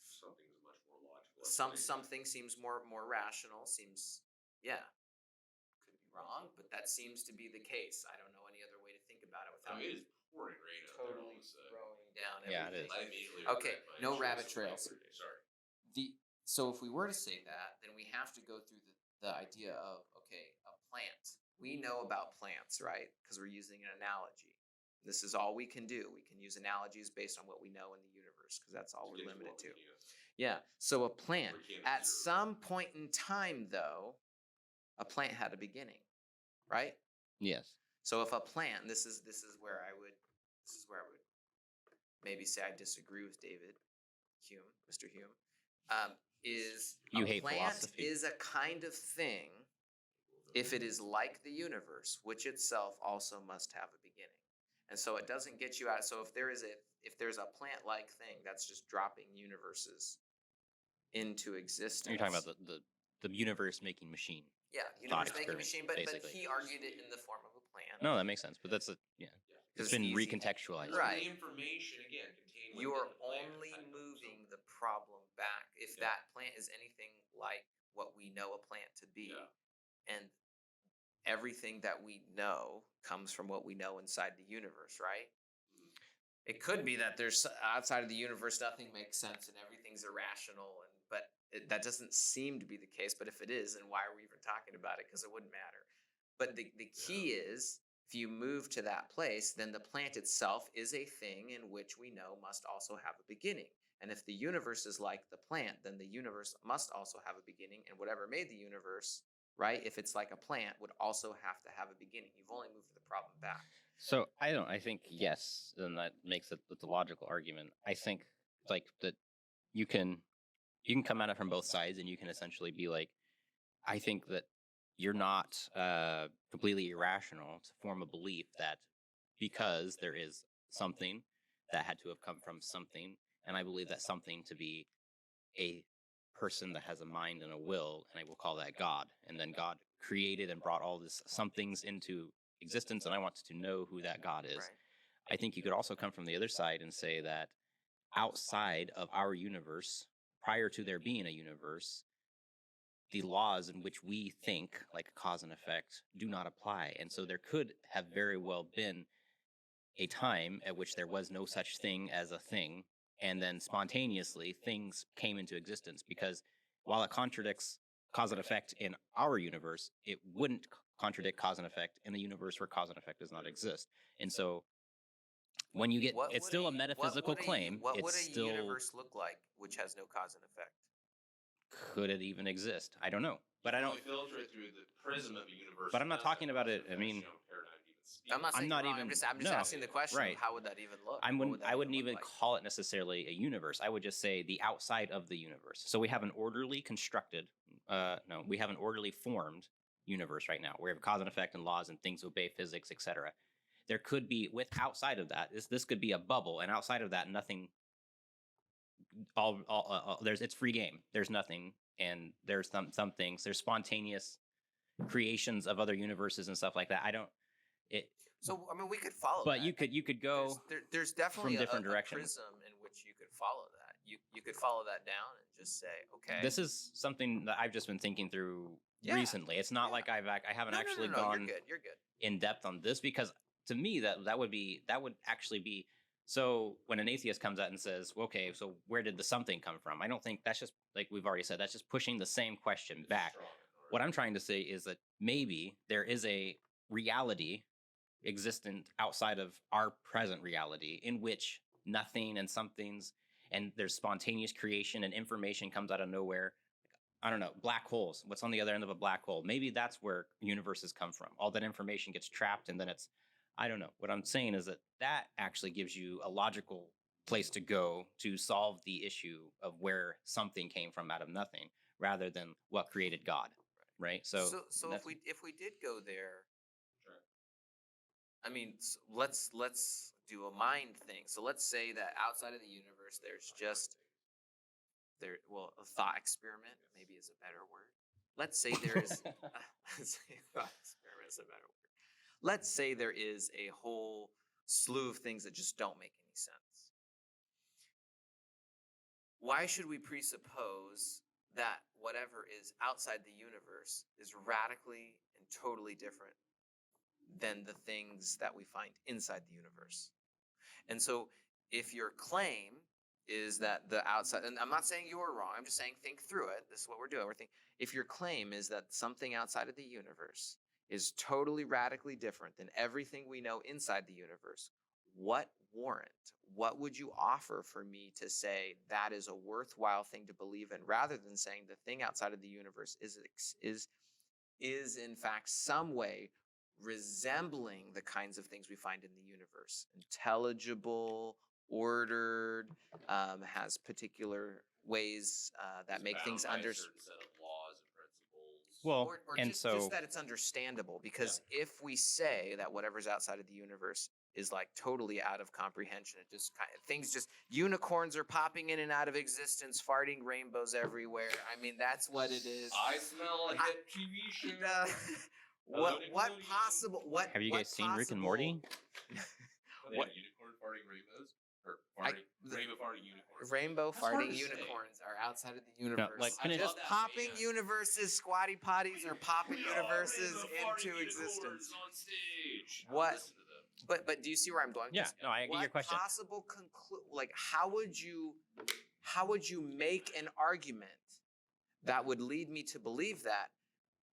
Something is much more logical. Something seems more rational. Seems, yeah, could be wrong, but that seems to be the case. I don't know any other way to think about it I without mean, it is pouring rain out there. All totally of a sudden. throwing down Yeah, it everything. is. I immediately Okay, regret my no choice rabbit of trails. language. Sorry. So if we were to say that, then we have to go through the idea of, okay, a plant. We know about plants, right? Because we're using an analogy. This is all we can do. We can use analogies based on what we know in the universe, because that's all we're limited to. Yeah. So a plant, We can't at observe. some point in time, though, a plant had a beginning, right? Yes. So if a plant, this is where I would maybe say I disagree with David Hume, Mr. Hume. Is You a hate plant philosophy. is a kind of thing if it is like the universe, which itself also must have a beginning. And so it doesn't get you out. So if there's a plant-like thing that's just dropping universes into existence. You're talking about the universe making machine. Yeah, thought universe making experiment, machine, but basically. he argued it in the form of a plant. No, that makes sense. But that's it's Because been easy. recontextualized. Right. The information again contained. You are within the plant only had to moving absorb. the problem back if Yeah. that plant is anything like what we know a plant to be. Yeah. And everything that we know comes from what we know inside the universe, right? It could be that there's outside of the universe nothing makes sense and everything's irrational, but that doesn't seem to be the case. But if it is, then why are we even talking about it? Because it wouldn't matter. But the key is, if you move to that place, then the plant itself is a thing in which we know must also have a beginning. And if the universe is like the plant, then the universe must also have a beginning. And whatever made the universe, right, if it's like a plant, would also have to have a beginning. You've only moved the problem back. So I think yes, and that makes it the logical argument. I think like that you can come at it from both sides, and you can essentially be like, I think that you're not completely irrational to form a belief that because there is something that had to have come from something, and I believe that something to be a person that has a mind and a will, and I will call that God. And then God created and brought all this some things into existence, and I want to know who that God is. Right. I think you could also come from the other side and say that outside of our universe, prior to there being a universe, the laws in which we think, like cause and effect, do not apply. And so there could have very well been a time at which there was no such thing as a thing, and then spontaneously things came into existence. Because while it contradicts cause and effect in our universe, it wouldn't contradict cause and effect in the universe where cause and effect does not exist. And so when you get, it's still a metaphysical claim. What it's would a still, universe look like which has no cause and effect? could it even exist? I don't know. But You I don't. only filter it through the prism of a universe. But I'm not that doesn't talking about have it. I a mean, traditional paradigm to even speak I'm not of. saying not you're wrong. even- I'm just no. asking the question. Right. How would that even look? I What wouldn't. would that I wouldn't look even like? call it necessarily a universe. I would just say the outside of the universe. So we have an orderly constructed. No, we have an orderly formed universe right now. We have cause and effect and laws and things obey physics, etc. There could be with outside of that. This could be a bubble, and outside of that, nothing. There's it's free game. There's nothing, and there's some things. There's spontaneous creations of other universes and stuff like that. I don't. It. So I mean, we could follow. But that. you could go. There's definitely different a directions. prism in which you could follow that. You could follow that down and just say, okay. This is something that I've just been thinking through Yeah. recently. It's not Yeah. like I haven't actually No, gone You're good. in depth on this, because to me that would actually be. So when an atheist comes out and says, well, okay, so where did the something come from? I don't think that's just, like we've already said, that's just pushing the same question back. What I'm trying to say is that maybe there is a reality existent outside of our present reality in which nothing and somethings, and there's spontaneous creation and information comes out of nowhere. I don't know, black holes. What's on the other end of a black hole? Maybe that's where universes come from. All that information gets trapped, and then it's, I don't know. What I'm saying is that actually gives you a logical place to go to solve the issue of where something came from out of nothing, rather than what created God, right? So if we did go there, Sure. I mean, let's do a mind thing. So let's say that outside of the universe, there's just a thought experiment maybe is a better word. Let's say there is thought experiment is a better word. Let's say there is a whole slew of things that just don't make any sense. Why should we presuppose that whatever is outside the universe is radically and totally different than the things that we find inside the universe. And so if your claim is that the outside, and I'm not saying you're wrong, I'm just saying think through it. This is what we're doing. We're thinking, if your claim is that something outside of the universe is totally radically different than everything we know inside the universe, what would you offer for me to say that is a worthwhile thing to believe in, rather than saying the thing outside of the universe is in fact some way resembling the kinds of things we find in the universe, intelligible, ordered, has particular ways that It's make things bound by a understood. certain set of laws and principles. Well, Or and just that it's understandable, because if we say that whatever's outside of the universe is like totally out of comprehension, it just unicorns are popping in and out of existence, farting rainbows everywhere. I mean, that's what it is. I smell a hit TV show. What possible? What have you what guys seen Rick and Morty? What unicorn farting rainbows or rainbow farting unicorns? Rainbow That's hard farting to say. unicorns are outside of the universe. like, I finish- love Just that popping band. universes, squatty potties are popping We are universes rainbow farting into unicorns existence. on stage. What- Listen to them. But do you see where I'm going? Yeah, Just no, I get your what question. possible how would you make an argument that would lead me to believe that?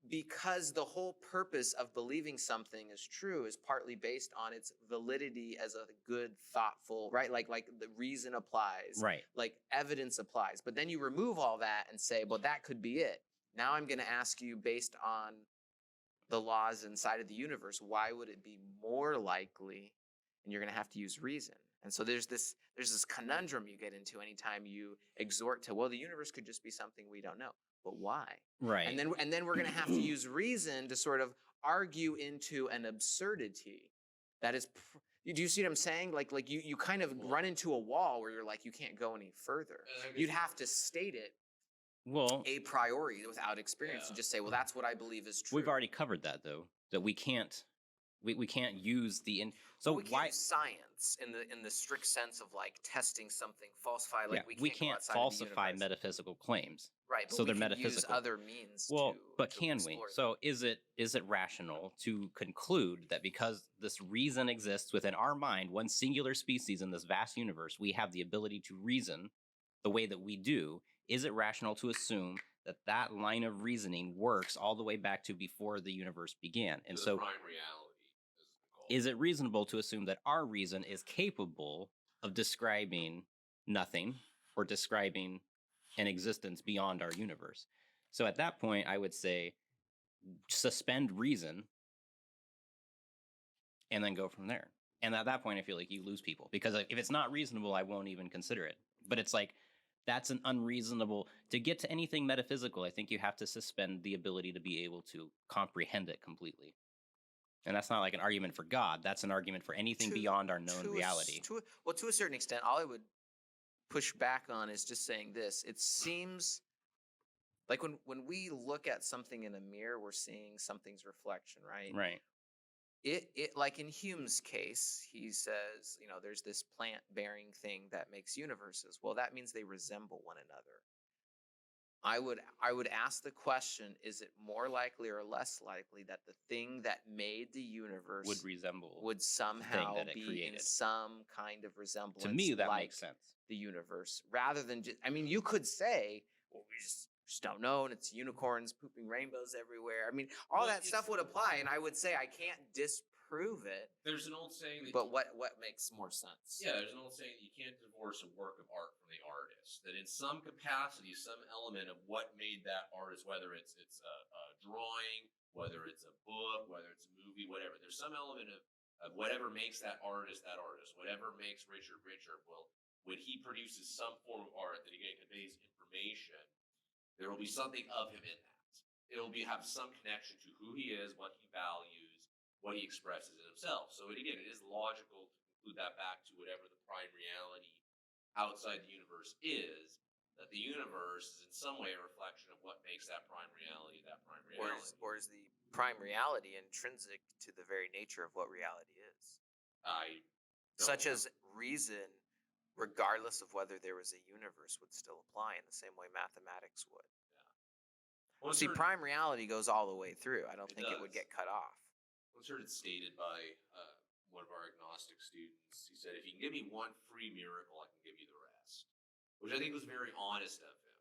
Because the whole purpose of believing something is true is partly based on its validity as a good, thoughtful, right? Like the reason applies, Right. like evidence applies. But then you remove all that and say, well, that could be it. Now I'm going to ask you, based on the laws inside of the universe, why would it be more likely? And you're going to have to use reason. And so there's this conundrum you get into anytime you exhort to, well, the universe could just be something we don't know. But why? Right. And then we're going to have to use reason to sort of argue into an absurdity that is. Do you see what I'm saying? Like you kind of run into a wall where you're like, you can't go any further. You'd have to state it Well, a priori without experience and just say, well, that's what I believe is true. we've already covered that, though, that we can't use the so we can't why use science in the strict sense of like testing something, falsify. Like yeah, we can't go outside of the falsify universe. metaphysical claims. Right, but so we they're can use metaphysical. other means. Well, but to can we? explore them. So is it rational to conclude that because this reason exists within our mind, one singular species in this vast universe, we have the ability to reason the way that we do? Is it rational to assume that that line of reasoning works all the way back to before the universe began? And The so prime reality is it reasonable to assume that our reason is capable of describing nothing or describing an existence beyond our universe? So at that point, I would say suspend reason and then go from there. And at that point, I feel like you lose people, because if it's not reasonable, I won't even consider it. But it's like, that's an unreasonable, to get to anything metaphysical, I think you have to suspend the ability to be able to comprehend it completely. And that's not like an argument for God. That's an argument for anything beyond our known reality. To a certain extent, all I would push back on is just saying this. It seems like when we look at something in a mirror, we're seeing something's reflection, right? Right. It like in Hume's case, he says, there's this plant-bearing thing that makes universes. Well, that means they resemble one another. I would ask the question, is it more likely or less likely that the thing that made the universe would somehow that it be created. in some kind of resemblance To me, that like makes sense. the universe, rather than just, you could say, well, we just don't know, and it's unicorns pooping rainbows everywhere. All that stuff would apply, and I would say I can't disprove it. There's an old saying that. But what makes more sense? Yeah, there's an old saying that you can't divorce a work of art from the artist. That in some capacity, some element of what made that artist, whether it's a drawing, whether it's a book, whether it's a movie, whatever, there's some element of whatever makes that artist, whatever makes Richard, well, when he produces some form of art that again conveys information, there will be something of him in that. It will have some connection to who he is, what he values, what he expresses in himself. So it is logical to conclude that back to whatever the prime reality outside the universe is, that the universe is in some way a reflection of what makes that prime reality that prime reality. Or is the prime reality intrinsic to the very nature of what reality is? Such as reason, regardless of whether there was a universe, would still apply in the same way mathematics would. Well, See, prime reality goes all the way through. I don't think it would does. get cut off. once heard it stated by one of our agnostic students. He said, "If you can give me one free miracle, I can give you the rest," which I think was very honest of him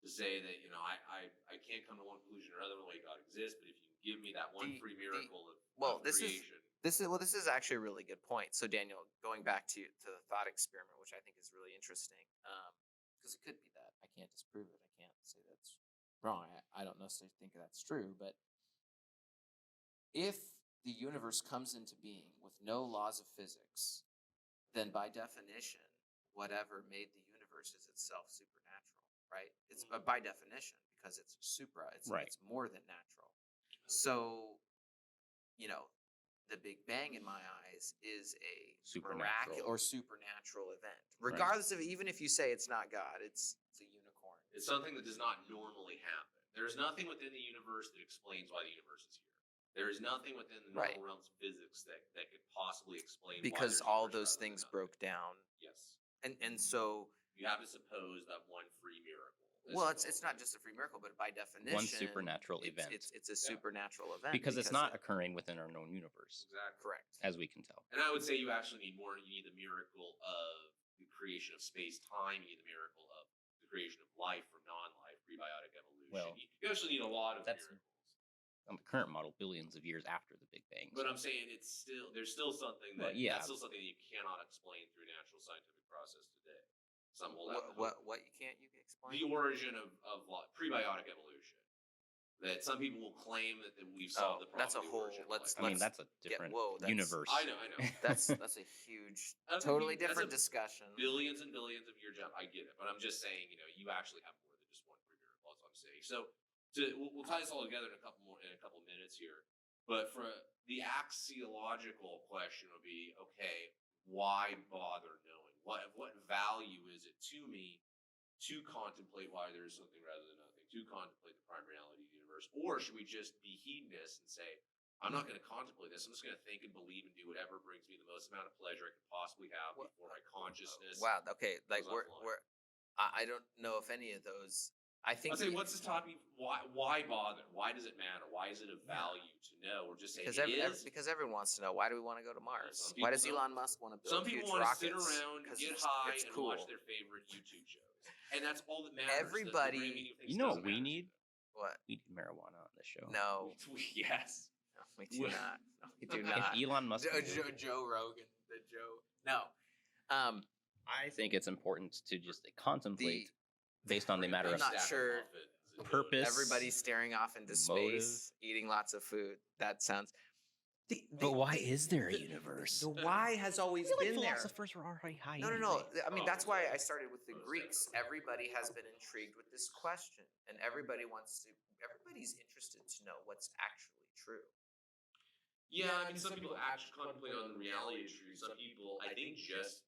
to say that, I can't come to one conclusion or other way God exists, but if you can give me that one free miracle of creation. This is actually a really good point. So Daniel, going back to the thought experiment, which I think is really interesting, because it could be that I can't disprove it. I can't say that's wrong. I don't necessarily think that's true, but if the universe comes into being with no laws of physics, then by definition, whatever made the universe is itself supernatural, right? It's by definition, because it's supra, Right. it's more than natural. So, you know, the Big Bang in my eyes is a Supernatural. supernatural event, regardless of, even if you say it's not God, it's a unicorn. It's something that does not normally happen. There's nothing within the universe that explains why the universe is here. There is nothing within the normal Right. realms of physics that could possibly explain Because why all there's those universe rather than things nothing. broke down, Yes. and so You have to suppose that one free miracle. well, it's not just a free miracle, but by definition, One supernatural event. It's a supernatural event Because it's not it- occurring within our known universe, Exactly. correct. as we can tell. And I would say you actually need more. You need the miracle of the creation of space-time. You need the miracle of the creation of life from non-life, prebiotic evolution. Well, you actually need a lot of that's- miracles. On the current model, billions of years after the Big Bang. But I'm saying there's still something that Well, yeah. that's still something that you cannot explain through natural scientific process today. Some will What you can't explain? the origin of prebiotic evolution. That some people will claim that we've solved the problem. that's a of the whole- origin of let's- life. I mean, that's a different that's- universe. I know. That's a huge, That's a totally huge- that's different a discussion. Billions and billions of year jump. I get it, but I'm just saying, you actually have more than just one free miracle. That's what I'm saying. So, we'll tie this all together in a couple minutes here. But for the axiological question would be, okay, why bother knowing? What value is it to me to contemplate why there is something rather than nothing? To contemplate the prime reality of the universe, or should we just be hedonists and say, I'm not going to contemplate this. I'm just going to think and believe and do whatever brings me the most amount of pleasure I could possibly have before my consciousness. Wow. Okay. Like goes offline. we're I don't know if any of those. I think I'll say, what's this topic? Why bother? Why does it matter? Why is it of value to know? Or just say because everyone wants to know, why do we want to go to Mars? Some Why does people Elon Musk want to build Some people huge want to rockets? sit around, 'Cause get it's- high, it's and cool. watch their favorite YouTube shows, and that's all that matters. Everybody- The grand meaning of things You know what doesn't we matter to need? them. What? We need marijuana on this show. No, Yes. no, we do Well- not. No, we do If not. If Elon Musk, Joe Rogan, the Joe. No. I think it's important to just contemplate based on the matter I'm of not Stack of sure. muffins and purpose. Everybody's staring off into Motive. space, eating lots of food. That sounds. But why is there a universe? The why has always been there. Philosophers were already high. No. I mean, that's why I started with the Greeks. Everybody has been intrigued with this question, and everybody's interested to know what's actually true. Yeah, I mean, some people actually contemplate on the reality of truth. Some people, I think,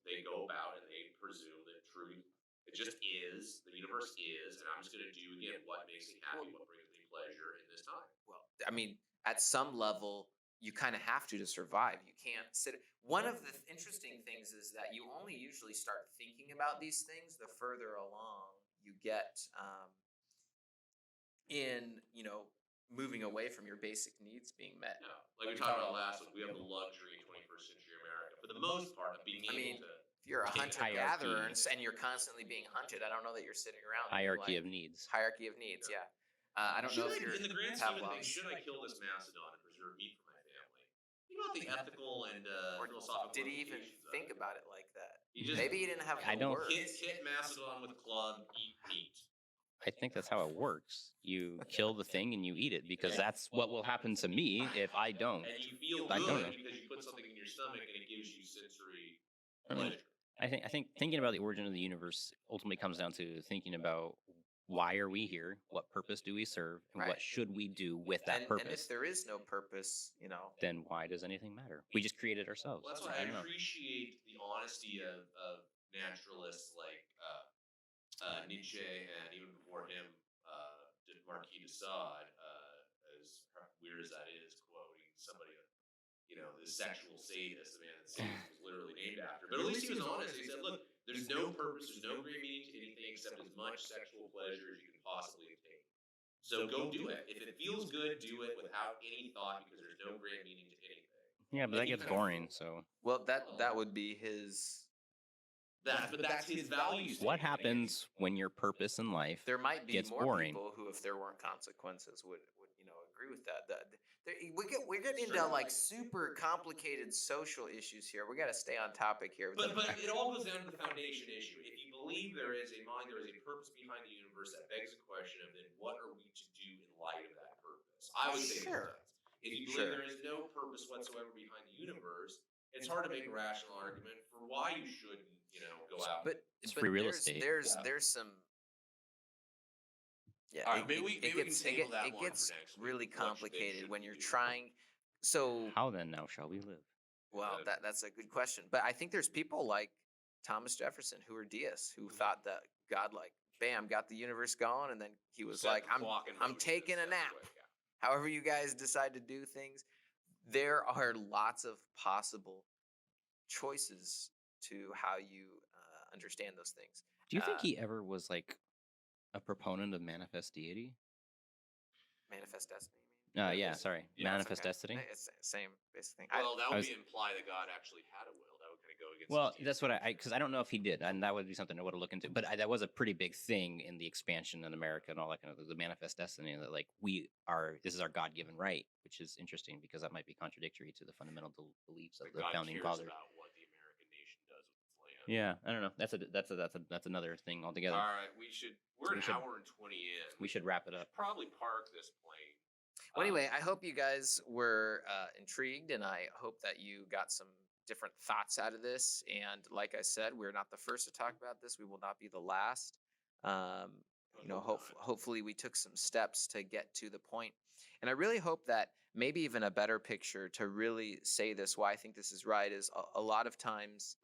they go about and they presume that truth, it just is. The universe is, and I'm just going to do again what makes me happy, what brings me pleasure in this time. Well, I mean, at some level, you kind of have to survive. You can't sit. One of the interesting things is that you only usually start thinking about these things the further along you get in, moving away from your basic needs being met. No, like we talked about last week, we have the luxury in 21st century America, for the most part, of being able to. If you're a Take hunter-gatherer hierarchy. and you're constantly being hunted, I don't know that you're sitting around. and Hierarchy like- of needs. Hierarchy of needs, yeah. I don't know if you're in the grand scheme of Pavlov's. things, should I kill this mastodon and preserve meat for my family? You know what the ethical and Or philosophical did he even implications of think it. about it like that? He just Maybe he didn't have I the don't- words. hit mastodon with a club, eat meat. I think that's how it works. You kill the thing and you eat it because that's what will happen to me if I don't. And you feel I don't good know. because you put something in your stomach and it gives you sensory I mean, pleasure. I think thinking about the origin of the universe ultimately comes down to thinking about why are we here, what purpose do we serve, and Right. what should we do with that And purpose. if there is no purpose, Then why does anything matter? We just created ourselves. Well, that's why I I don't know. appreciate the honesty of naturalists like Nietzsche, and even before him, Marquis de Sade, as weird as that is, quoting somebody, the sexual sadist, the man that Satan was literally named after. But at least he was honest. He said, look, there's no purpose, there's no great meaning to anything except as much sexual pleasure as you can possibly obtain. So go do it. If it feels good, do it without any thought because there's no grand meaning to anything. Yeah, but And that he gets kind of boring. So Well, that would be his. that's his value statement. what happens when your purpose in life There might be gets more boring? people who, if there weren't consequences, would agree with that. We're getting into like super complicated social issues here. We got to stay on topic here. But it all goes down to the foundation issue. If you believe there is a mind, there is a purpose behind the universe, that begs the question of then what are we to do in light of that purpose? I would say Sure. that. If you believe there is no purpose whatsoever behind the universe, it's hard to make a rational argument for why you shouldn't, go out. But It's free real estate. There's some. Yeah, All right, maybe we can table that it one gets for next week. really What they complicated should when be you're doing. trying. So, How then now shall we live? well, Yeah. that's a good question. But I think there's people like Thomas Jefferson who are deists who thought that God, like, bam, got the universe going, and then he was Set like, the I'm clock in I'm motion taking a and nap. step away, yeah. However you guys decide to do things, there are lots of possible choices to how you understand those things. Do you think he ever was like a proponent of manifest deity? Manifest destiny? You mean? Yeah, sorry, Yeah, it's manifest destiny. It's the same basic thing. Well, that I would was- be imply that God actually had a will. That would kind of go against. Well, his that's what because I don't know if he did, and that would be something I would have looked into. But that was a pretty big thing in the expansion in America and all that kind of the manifest destiny. That like this is our God given right, which is interesting because that might be contradictory to the fundamental beliefs of that the God founding cares fathers. about what the American nation does with its land. Yeah, I don't know. That's another thing altogether. All right, we're an we should- hour and 20 in. We should wrap it up. Probably park this plane. Well, anyway, I hope you guys were intrigued, and I hope that you got some different thoughts out of this. And like I said, we're not the first to talk about this. We will not be the last. Hopefully we took some steps to get to the point. And I really hope that maybe even a better picture to really say this, why I think this is right, is a lot of times,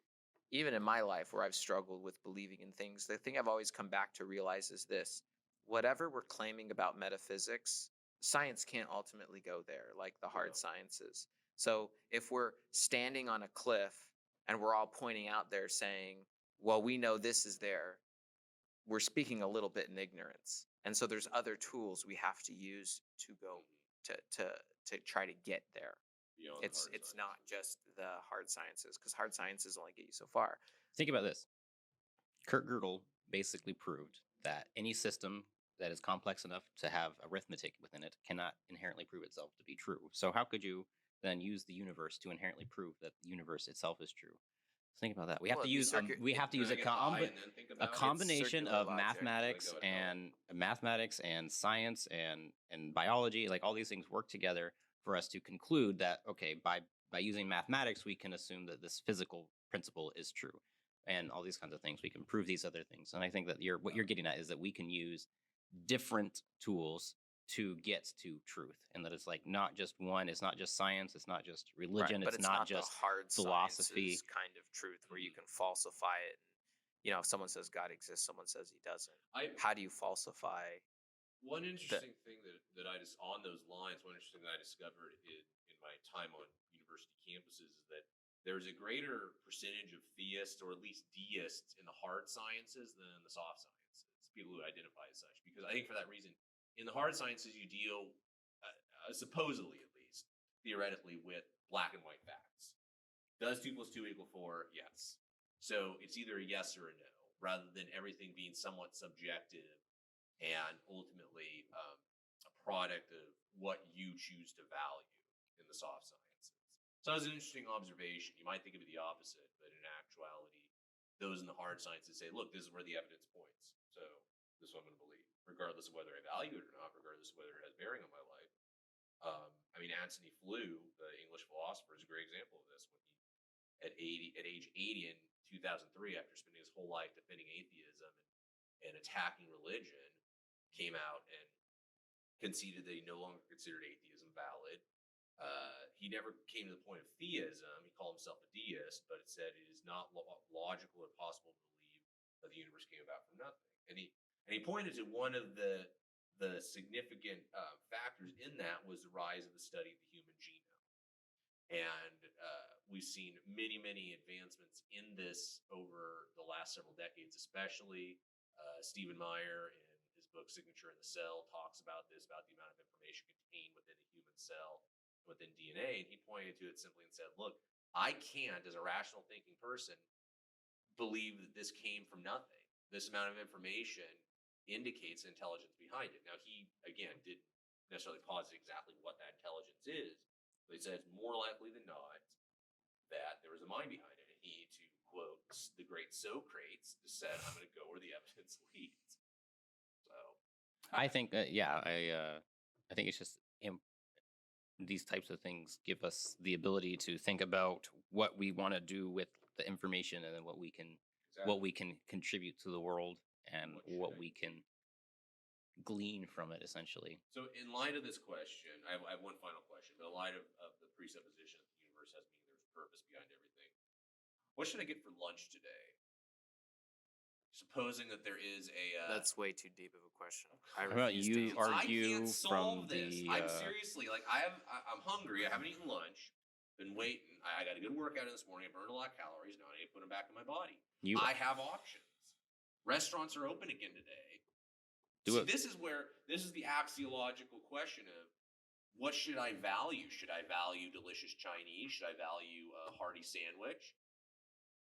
even in my life where I've struggled with believing in things, the thing I've always come back to realize is this: whatever we're claiming about metaphysics, science can't ultimately go there like the hard sciences. So if we're standing on a cliff and we're all pointing out there saying, well, we know this is there, we're speaking a little bit in ignorance. And so there's other tools we have to use to go to try to get there. Beyond the It's hard not sciences. just the hard sciences, because hard sciences only get you so far. Think about this. Kurt Gödel basically proved that any system that is complex enough to have arithmetic within it cannot inherently prove itself to be true. So how could you then use the universe to inherently prove that the universe itself is true? Think about that. We have Well, to it'd be use we have to use Can I get high and then think a about it? combination circular of logic, mathematics like go and science and biology. Like all these things work together for us to conclude that okay, by using mathematics we can assume that this physical principle is true, and all these kinds of things we can prove these other things. And I think that what you're getting at is that we can use different tools to get to truth, and that it's like not just one. It's not just science. It's not just religion. But it's not the just hard philosophy. sciences kind of truth where you can falsify it. If someone says God exists, someone says he doesn't. How do you falsify? One interesting thing that I just on those lines, one interesting thing I discovered in my time on university campuses is that there's a greater percentage of theists or at least deists in the hard sciences than in the soft sciences. People who identify as such, because I think for that reason, in the hard sciences you deal, supposedly at least theoretically, with black and white facts. Does 2 + 2 = 4? Yes. So it's either a yes or a no, rather than everything being somewhat subjective and ultimately a product of what you choose to value in the soft sciences. So that was an interesting observation. You might think of it the opposite, but in actuality, those in the hard sciences say, look, this is where the evidence points. So this is what I'm going to believe, regardless of whether I value it or not, regardless of whether it has bearing on my life. Antony Flew, the English philosopher, is a great example of this. When he, at age 80 in 2003, after spending his whole life defending atheism and attacking religion, came out and conceded that he no longer considered atheism valid. He never came to the point of theism. He called himself a deist, but it said it is not logical or possible to believe that the universe came about from nothing. And he pointed to one of the significant factors in that was the rise of the study of the human genome. And we've seen many, many advancements in this over the last several decades, especially Stephen Meyer in his book Signature in the Cell talks about this, about the amount of information contained within a human cell, within DNA. And he pointed to it simply and said, look, I can't, as a rational thinking person, believe that this came from nothing. This amount of information indicates intelligence behind it. Now, he, again, didn't necessarily posit exactly what that intelligence is, but he said it's more likely than not that there was a mind behind it. And he, to quote the great Socrates, said, I'm going to go where the evidence leads. So I think that, yeah, I think it's just these types of things give us the ability to think about what we want to do with the information, and then what we can contribute to the world, and what we can glean from it, essentially. So in light of this question, I have one final question, but in light of the presupposition that the universe has meaning, there's purpose behind everything, what should I get for lunch today? Supposing that there is a That's way too deep of a question. I How about refuse you to answer. argue I can't solve from this. the? I'm seriously like I'm hungry. I haven't eaten lunch. Been waiting. I got a good workout in this morning. I burned a lot of calories. Now I need to put them back in my body. I have options. Restaurants are open again today. This is the axiological question of what should I value? Should I value delicious Chinese? Should I value a hearty sandwich?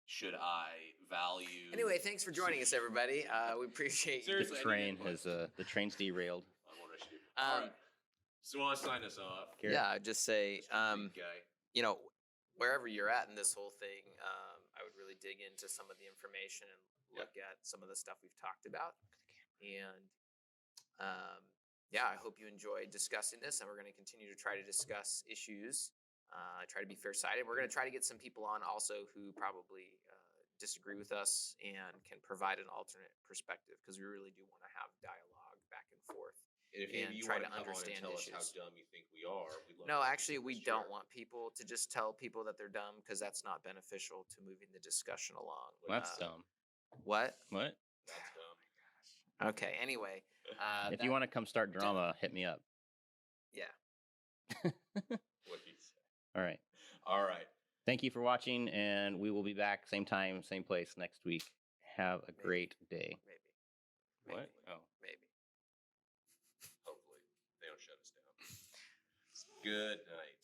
Should I value? Anyway, thanks for joining us, everybody. We appreciate you. The train's derailed. What I should do. All right. So I'll sign us off. Yeah, I'd just say, Guy. you know, wherever you're at in this whole thing, I would really dig into some of the information and look at some of the stuff we've talked about. And I hope you enjoyed discussing this, and we're going to continue to try to discuss issues. Try to be fair-sided. We're going to try to get some people on also who probably disagree with us and can provide an alternate perspective, because we really do want to have dialogue back and forth. And if you try want to to come understand on and tell issues. us how dumb you think we are, we'd love No, to actually, we share. don't want people to just tell people that they're dumb, because that's not beneficial to moving the discussion along. That's dumb. What? That's dumb. Okay, anyway. If you want to come start drama, hit me up. Yeah. What do you say? All right. All right. Thank you for watching, and we will be back same time, same place next week. Have a great day. Maybe. What? Oh. Maybe. Hopefully they don't shut us down. Good night.